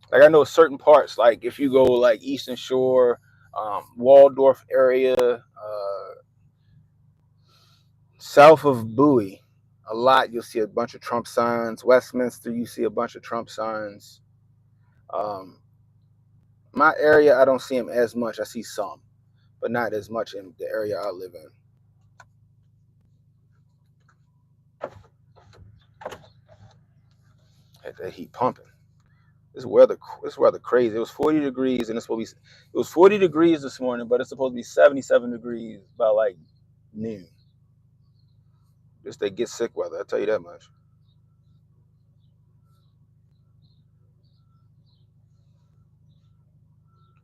B: Like I know certain parts, like if you go like Eastern Shore, Waldorf area, south of Bowie, a lot you'll see a bunch of Trump signs. Westminster, you see a bunch of Trump signs. My area, I don't see them as much. I see some, but not as much in the area I live in. Had that heat pumping. This weather crazy. It was 40 degrees, and it was 40 degrees this morning, but it's supposed to be 77 degrees by like noon. Just they get sick weather. I tell you that much.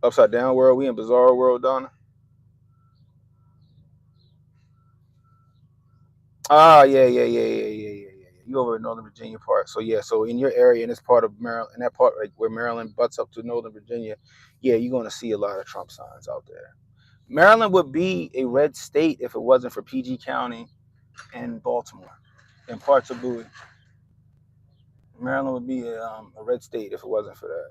B: Upside down world, we in bizarre world, Donna. Ah, yeah. You over in Northern Virginia part. So yeah, so in your area, in this part of Maryland, in that part like where Maryland butts up to Northern Virginia, yeah, you're gonna see a lot of Trump signs out there. Maryland would be a red state if it wasn't for PG County and Baltimore and parts of Bowie. Maryland would be a red state if it wasn't for that.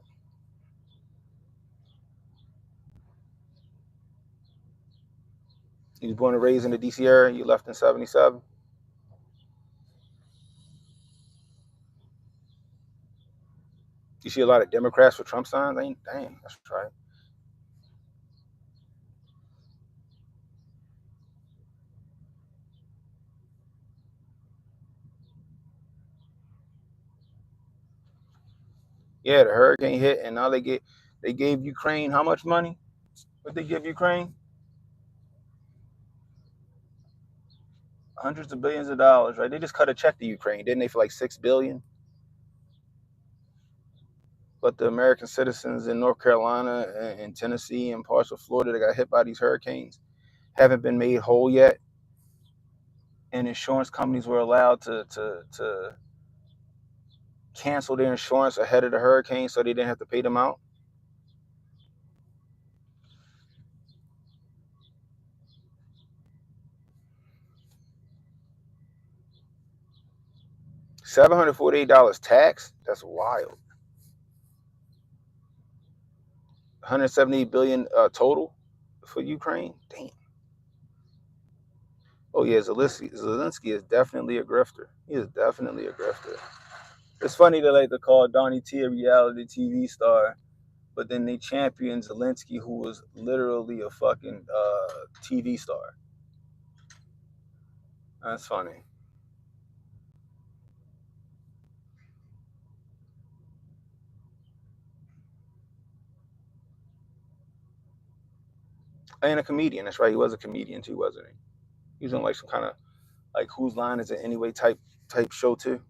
B: You was born and raised in the DC area. You left in '77. You see a lot of Democrats with Trump signs. Ain't dang, that's right. Yeah, the hurricane hit, and now they gave Ukraine how much money? What they give Ukraine? Hundreds of billions of dollars, right? They just cut a check to Ukraine, didn't they, for like 6 billion? But the American citizens in North Carolina and Tennessee and parts of Florida that got hit by these hurricanes haven't been made whole yet, and insurance companies were allowed to cancel their insurance ahead of the hurricane, so they didn't have to pay them out. $748 tax? That's wild. 178 billion total for Ukraine. Damn. Oh yeah, Zelensky is definitely a grifter. He is definitely a grifter. It's funny they like to call Donnie T a reality TV star, but then they champion Zelensky, who was literally a fucking TV star. That's funny. And a comedian. That's right. He was a comedian too, wasn't he? He was on like some kind of like Whose Line Is It Anyway type show too.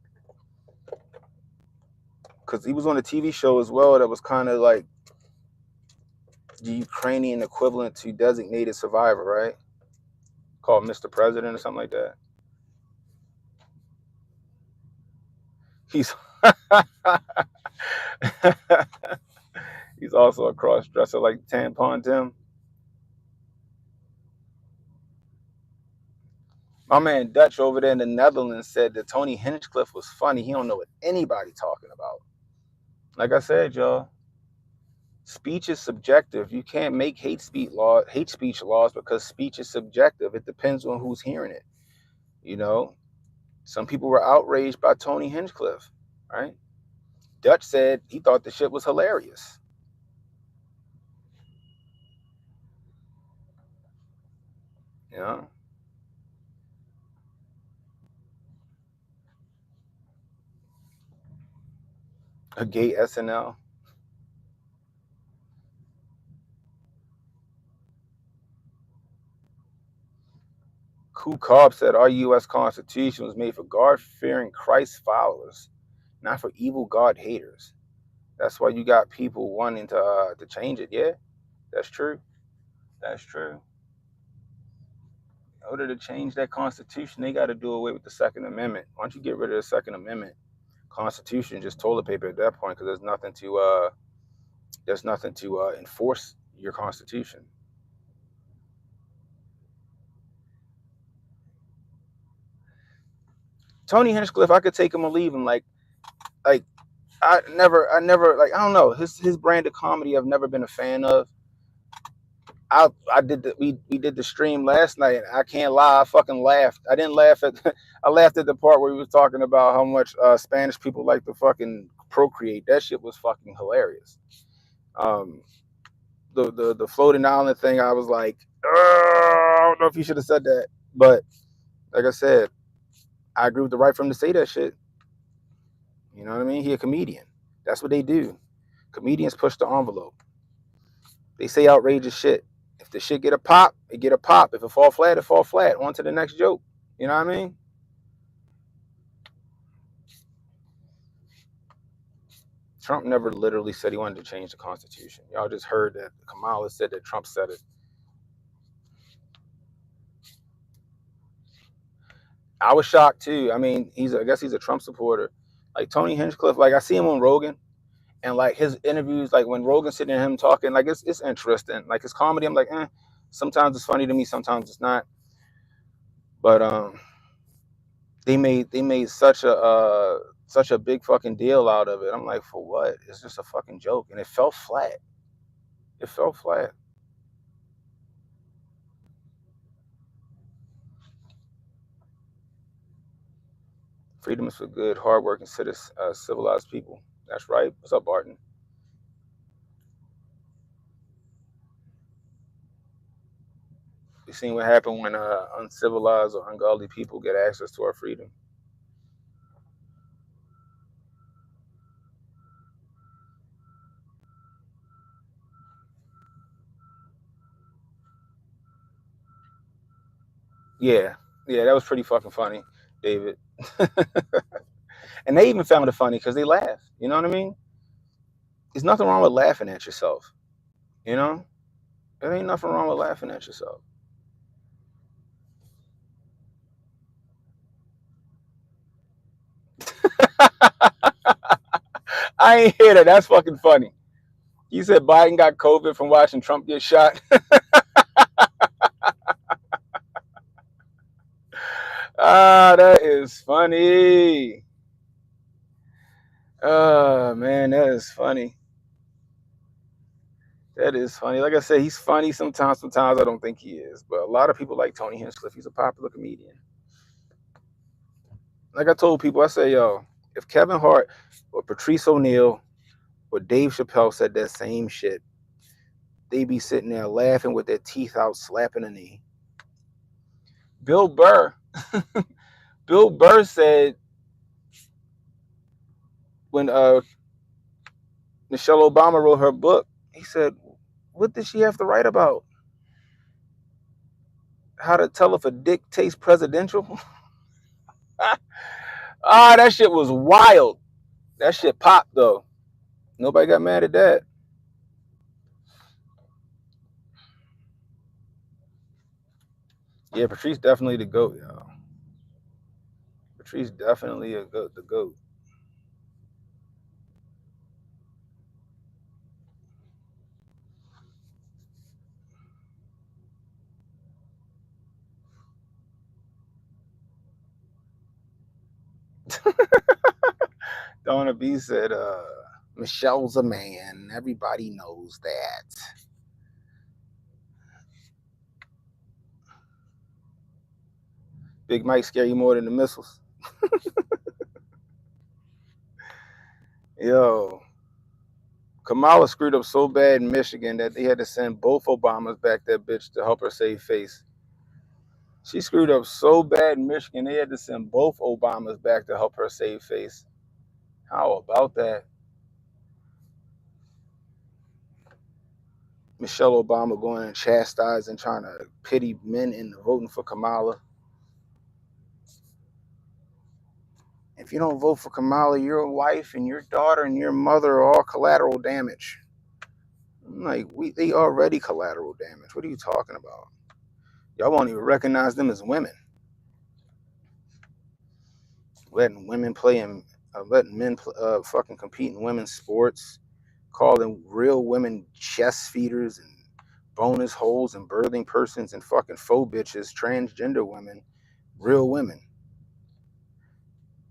B: Because he was on a TV show as well that was kind of like the Ukrainian equivalent to Designated Survivor, right? Called Mr. President or something like that. He's he's also a cross dresser like Tampon Tim. My man Dutch over there in the Netherlands said that Tony Hinchcliffe was funny. He don't know what anybody talking about. Like I said, y'all, speech is subjective. You can't make hate speech laws because speech is subjective. It depends on who's hearing it. You know, some people were outraged by Tony Hinchcliffe, right? Dutch said he thought the shit was hilarious. You know, a gay SNL. Ku Cobb said our U.S. Constitution was made for God-fearing Christ followers, not for evil God haters. That's why you got people wanting to change it. Yeah, that's true. That's true. In order to change that Constitution, they got to do away with the Second Amendment. Once you get rid of the Second Amendment, Constitution just toilet paper at that point because there's nothing to enforce your Constitution. Tony Hinchcliffe, I could take him or leave him. Like I never like, I don't know, his brand of comedy I've never been a fan of. I did we did the stream last night. I can't lie, I fucking laughed. I didn't laugh at I laughed at the part where he was talking about how much Spanish people like to fucking procreate. That shit was fucking hilarious. Um, the floating island thing, I was like, I don't know if you should have said that, but like I said, I agree with the right for him to say that shit. You know what I mean? He a comedian. That's what they do. Comedians push the envelope. They say outrageous shit. If the shit get a pop, it get a pop. If it fall flat, it fall flat. On to the next joke. You know what I mean? Trump never literally said he wanted to change the Constitution. Y'all just heard that Kamala said that Trump said it. I was shocked too. I mean, I guess he's a Trump supporter. Like Tony Hinchcliffe, like I see him on Rogan, and like his interviews, like when Rogan's sitting and him talking, like it's interesting. Like his comedy, I'm like, sometimes it's funny to me, sometimes it's not. But they made such a big fucking deal out of it. I'm like, for what? It's just a fucking joke, and it fell flat. It fell flat. Freedom is for good, hardworking, civilized people. That's right. What's up, Barton? You seen what happened when uncivilized or ungodly people get access to our freedom? Yeah, yeah, that was pretty fucking funny, David. And they even found it funny because they laughed. You know what I mean? There's nothing wrong with laughing at yourself. You know, there ain't nothing wrong with laughing at yourself. I ain't hear that. That's fucking funny. You said Biden got COVID from watching Trump get shot. Ah, that is funny. Oh man, that is funny. That is funny. Like I said, he's funny sometimes. Sometimes I don't think he is. But a lot of people like Tony Hinchcliffe. He's a popular comedian. Like I told people, I say, yo, if Kevin Hart or Patrice O'Neal or Dave Chappelle said that same shit, they be sitting there laughing with their teeth out, slapping a knee. Bill Burr, Bill Burr said when Michelle Obama wrote her book, he said, "What did she have to write about? How to tell if a dick tastes presidential?" Ah, that shit was wild. That shit popped though. Nobody got mad at that. Yeah, Patrice definitely the goat, y'all. Patrice definitely a goat, the goat. Donna B said, Michelle's a man. Everybody knows that. Big Mike scare you more than the missiles. Yo, Kamala screwed up so bad in Michigan that they had to send both Obamas back that bitch to help her save face. She screwed up so bad in Michigan, they had to send both Obamas back to help her save face. How about that? Michelle Obama going and chastising, trying to pity men into voting for Kamala. If you don't vote for Kamala, your wife and your daughter and your mother are all collateral damage. I'm like, they already collateral damage. What are you talking about? Y'all won't even recognize them as women. Letting women play in, letting men fucking compete in women's sports, calling real women chest feeders and bonus holes and birthing persons and fucking faux bitches, transgender women, real women.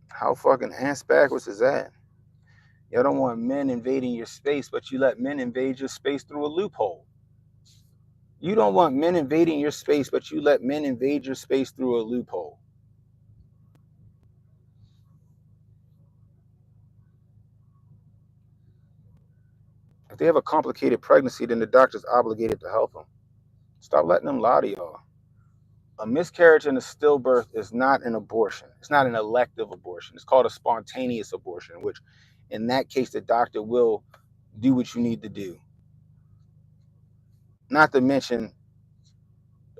B: How fucking ass backwards is that? You don't want men invading your space, but you let men invade your space through a loophole. You don't want men invading your space, but you let men invade your space through a loophole. If they have a complicated pregnancy, then the doctor's obligated to help them. Stop letting them lie to y'all. A miscarriage and a stillbirth is not an abortion. It's not an elective abortion. It's called a spontaneous abortion, which in that case, the doctor will do what you need to do. Not to mention,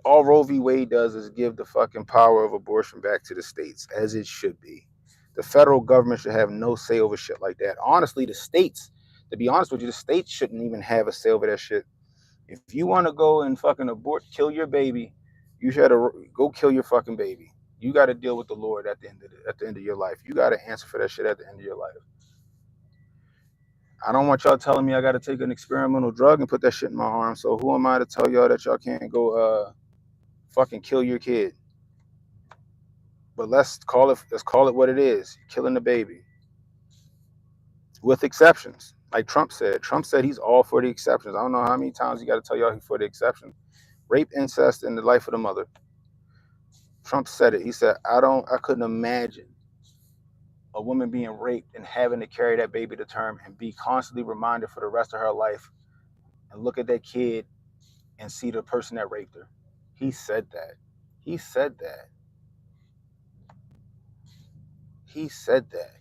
B: all Roe v. Wade does is give the fucking power of abortion back to the states, as it should be. The federal government should have no say over shit like that. Honestly, the states, to be honest with you, the states shouldn't even have a say over that shit. If you want to go and fucking kill your baby, you should go kill your fucking baby. You got to deal with the Lord at the end of your life. You got to answer for that shit at the end of your life. I don't want y'all telling me I got to take an experimental drug and put that shit in my arm. So who am I to tell y'all that y'all can't go fucking kill your kid? But let's call it what it is. You're killing the baby. With exceptions. Like Trump said. Trump said he's all for the exceptions. I don't know how many times you got to tell y'all he's for the exceptions. Rape, incest, and the life of the mother. Trump said it. He said, I couldn't imagine a woman being raped and having to carry that baby to term and be constantly reminded for the rest of her life and look at that kid and see the person that raped her. He said that. He said that. He said that.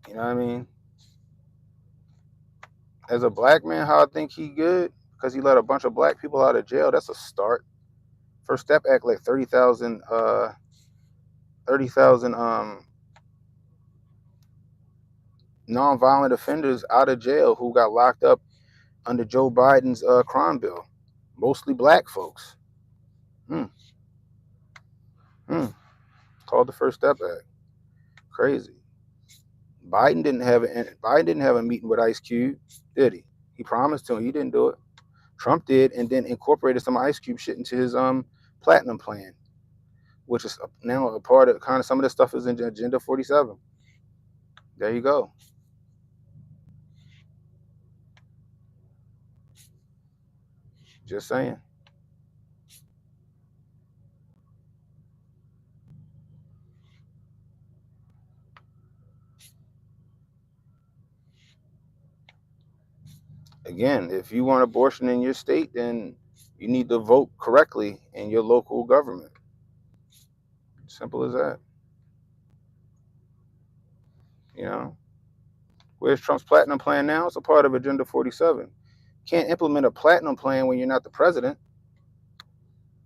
B: You know what I mean? As a black man, how I think he good? Because he let a bunch of black people out of jail. That's a start. First Step Act like 30,000 nonviolent offenders out of jail who got locked up under Joe Biden's crime bill. Mostly black folks. Hmm. Called the First Step Act. Crazy. Biden didn't have a meeting with Ice Cube, did he? He promised to him. He didn't do it. Trump did, and then incorporated some Ice Cube shit into his platinum plan, which is now a part of kind of some of the stuff is in Agenda 47. There you go. Just saying. Again, if you want abortion in your state, then you need to vote correctly in your local government. Simple as that. You know, where's Trump's platinum plan now? It's a part of Agenda 47. Can't implement a platinum plan when you're not the president.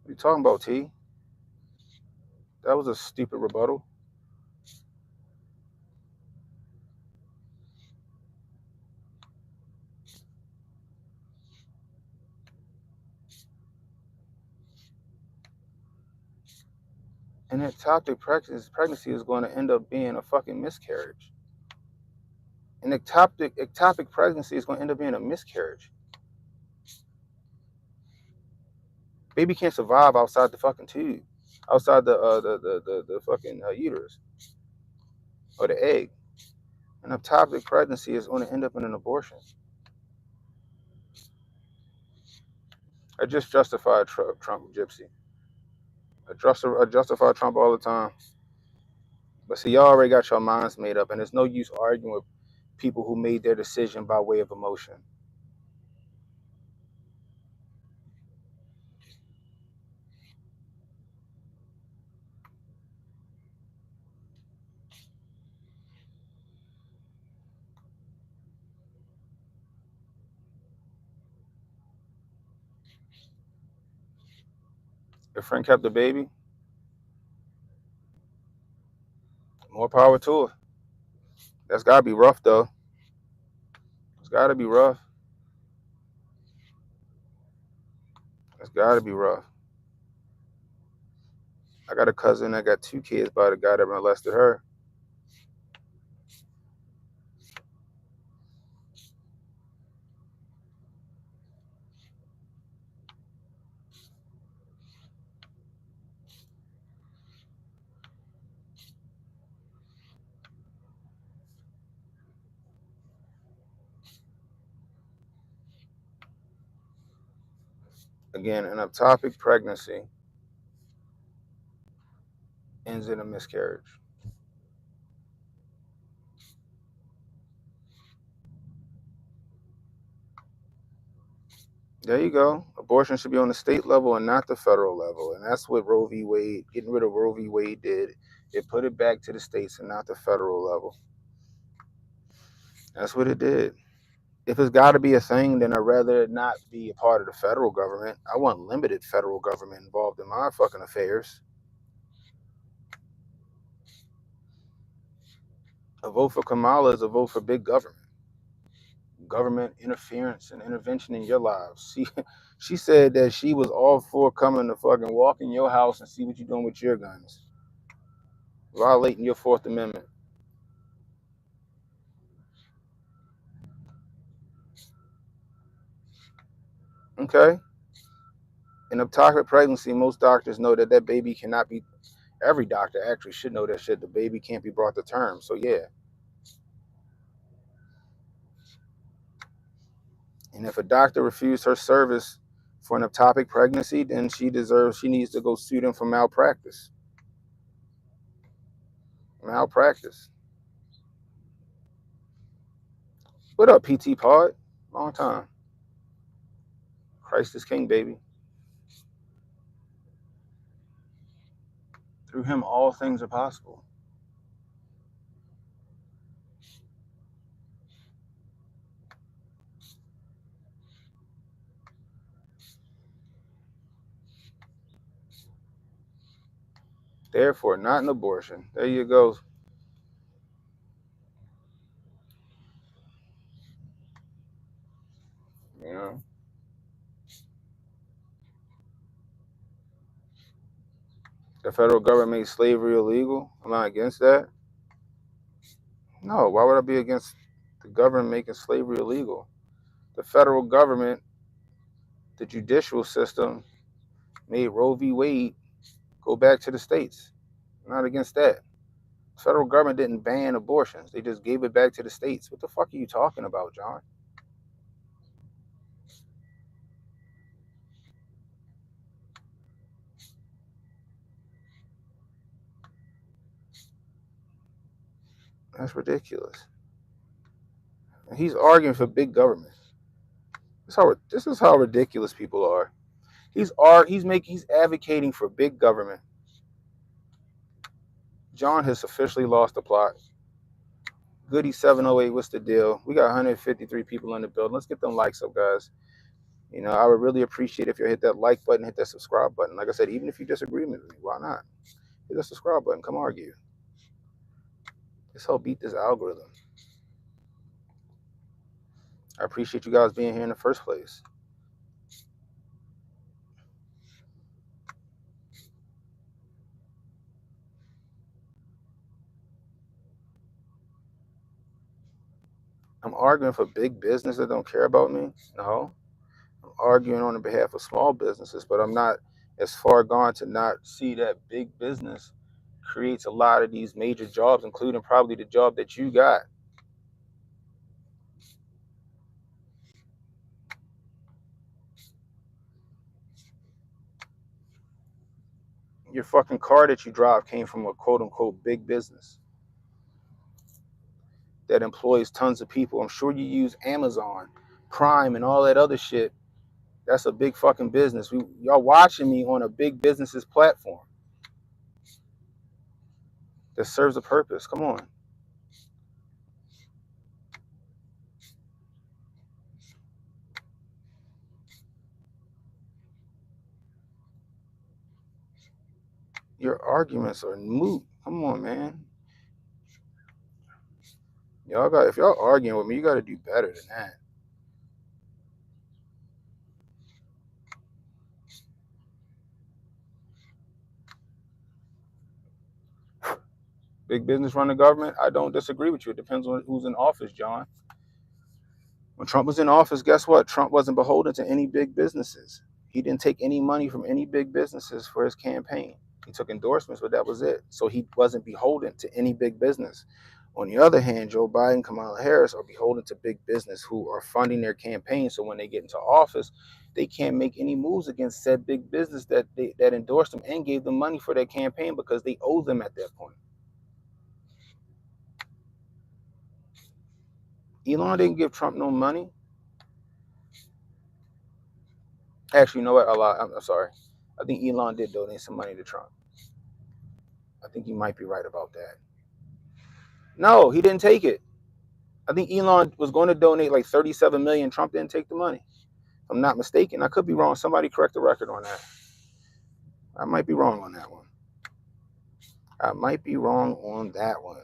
B: What are you talking about, T? That was a stupid rebuttal. And that ectopic pregnancy is going to end up being a fucking miscarriage. An ectopic pregnancy is going to end up being a miscarriage. Baby can't survive outside the fucking tube, outside the fucking uterus or the egg. An ectopic pregnancy is going to end up in an abortion. I just justify Trump, Gypsy. I justify Trump all the time. But see, y'all already got your minds made up, and there's no use arguing with people who made their decision by way of emotion. Your friend kept the baby. More power to her. That's gotta be rough, though. It's gotta be rough. It's gotta be rough. I got a cousin that got 2 kids by the guy that molested her. Again, an ectopic pregnancy ends in a miscarriage. There you go. Abortion should be on the state level and not the federal level. And that's what Roe v. Wade, getting rid of Roe v. Wade did. It put it back to the states and not the federal level. That's what it did. If it's got to be a thing, then I'd rather it not be a part of the federal government. I want limited federal government involved in my fucking affairs. A vote for Kamala is a vote for big government. Government interference and intervention in your lives. She said that she was all for coming to fucking walk in your house and see what you're doing with your guns, violating your Fourth Amendment. Okay? In ectopic pregnancy, most doctors know that that baby cannot be. Every doctor actually should know that shit. The baby can't be brought to term. So yeah. And if a doctor refused her service for an ectopic pregnancy, then she needs to go sue them for malpractice. Malpractice. What up, PT Pod? Long time. Christ is King, baby. Through him, all things are possible. Therefore, not an abortion. There you go. You know, the federal government made slavery illegal. I'm not against that. No, why would I be against the government making slavery illegal? The federal government, the judicial system, made Roe v. Wade go back to the states. I'm not against that. The federal government didn't ban abortions. They just gave it back to the states. What the fuck are you talking about, John? That's ridiculous. And he's arguing for big government. This is how ridiculous people are. He's advocating for big government. John has officially lost the plot. Goody 708, what's the deal? We got 153 people in the building. Let's get them likes up, guys. You know, I would really appreciate if you hit that like button, hit that subscribe button. Like I said, even if you disagree with me, why not? Hit the subscribe button. Come argue. Let's help beat this algorithm. I appreciate you guys being here in the first place. I'm arguing for big business that don't care about me. No. I'm arguing on the behalf of small businesses, but I'm not as far gone to not see that big business creates a lot of these major jobs, including probably the job that you got. Your fucking car that you drive came from a quote unquote big business that employs tons of people. I'm sure you use Amazon, Prime, and all that other shit. That's a big fucking business. Y'all watching me on a big business's platform that serves a purpose. Come on. Your arguments are moot. Come on, man. If y'all arguing with me, you got to do better than that. Big business run the government. I don't disagree with you. It depends on who's in office, John. When Trump was in office, guess what? Trump wasn't beholden to any big businesses. He didn't take any money from any big businesses for his campaign. He took endorsements, but that was it. So he wasn't beholden to any big business. On the other hand, Joe Biden, Kamala Harris are beholden to big business who are funding their campaign. So when they get into office, they can't make any moves against said big business that endorsed them and gave them money for their campaign because they owe them at that point. Elon didn't give Trump no money. Actually, you know what? I'm sorry. I think Elon did donate some money to Trump. I think you might be right about that. No, he didn't take it. I think Elon was going to donate like 37 million. Trump didn't take the money. If I'm not mistaken. I could be wrong. Somebody correct the record on that. I might be wrong on that one. I might be wrong on that one.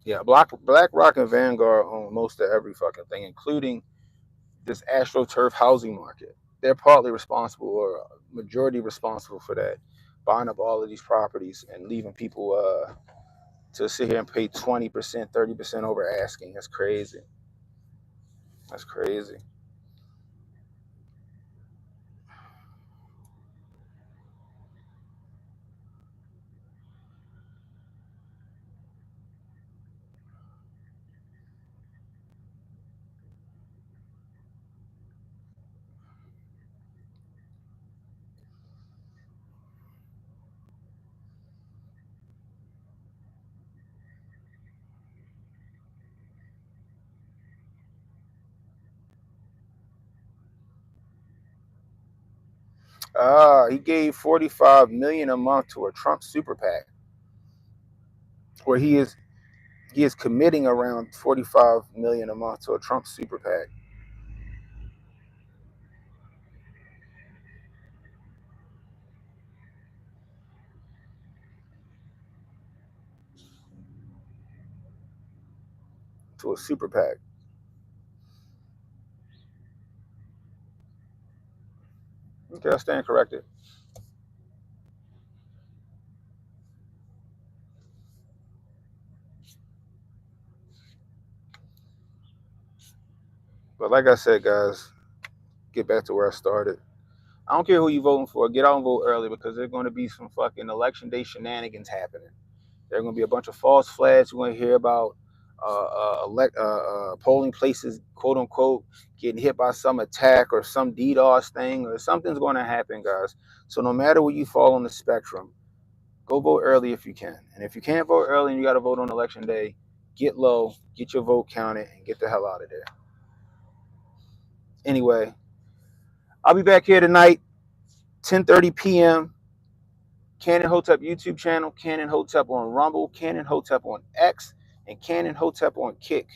B: Yeah, BlackRock and Vanguard own most of every fucking thing, including this AstroTurf housing market. They're partly responsible or majority responsible for that, buying up all of these properties and leaving people to sit here and pay 20%, 30% over asking. That's crazy. That's crazy. He gave 45 million a month to a Trump super PAC, where he is committing around 45 million a month to a Trump super PAC. To a super PAC. Okay, I stand corrected. But like I said, guys, get back to where I started. I don't care who you voting for. Get out and vote early because there's going to be some fucking election day shenanigans happening. There are going to be a bunch of false flags. We're going to hear about polling places, quote unquote, getting hit by some attack or some DDoS thing or something's going to happen, guys. So no matter where you fall on the spectrum, go vote early if you can. And if you can't vote early and you got to vote on election day, get low, get your vote counted, and get the hell out of there. Anyway, I'll be back here tonight, 10:30 p.m. Canon Hotep YouTube channel, Canon Hotep on Rumble, Canon Hotep on X, and Canon Hotep on Kick.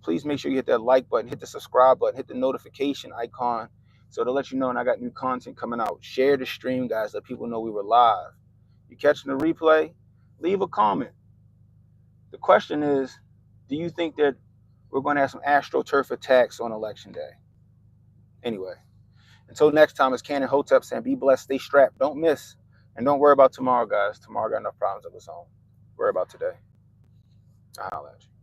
B: Please make sure you hit that like button, hit the subscribe button, hit the notification icon so to let you know when I got new content coming out. Share the stream, guys, let people know we were live. You catching the replay? Leave a comment. The question is, do you think that we're going to have some AstroTurf attacks on election day? Anyway, until next time, it's Canon Hotep saying be blessed, stay strapped, don't miss, and don't worry about tomorrow, guys. Tomorrow got enough problems of its own. Worry about today. I'll holler at you.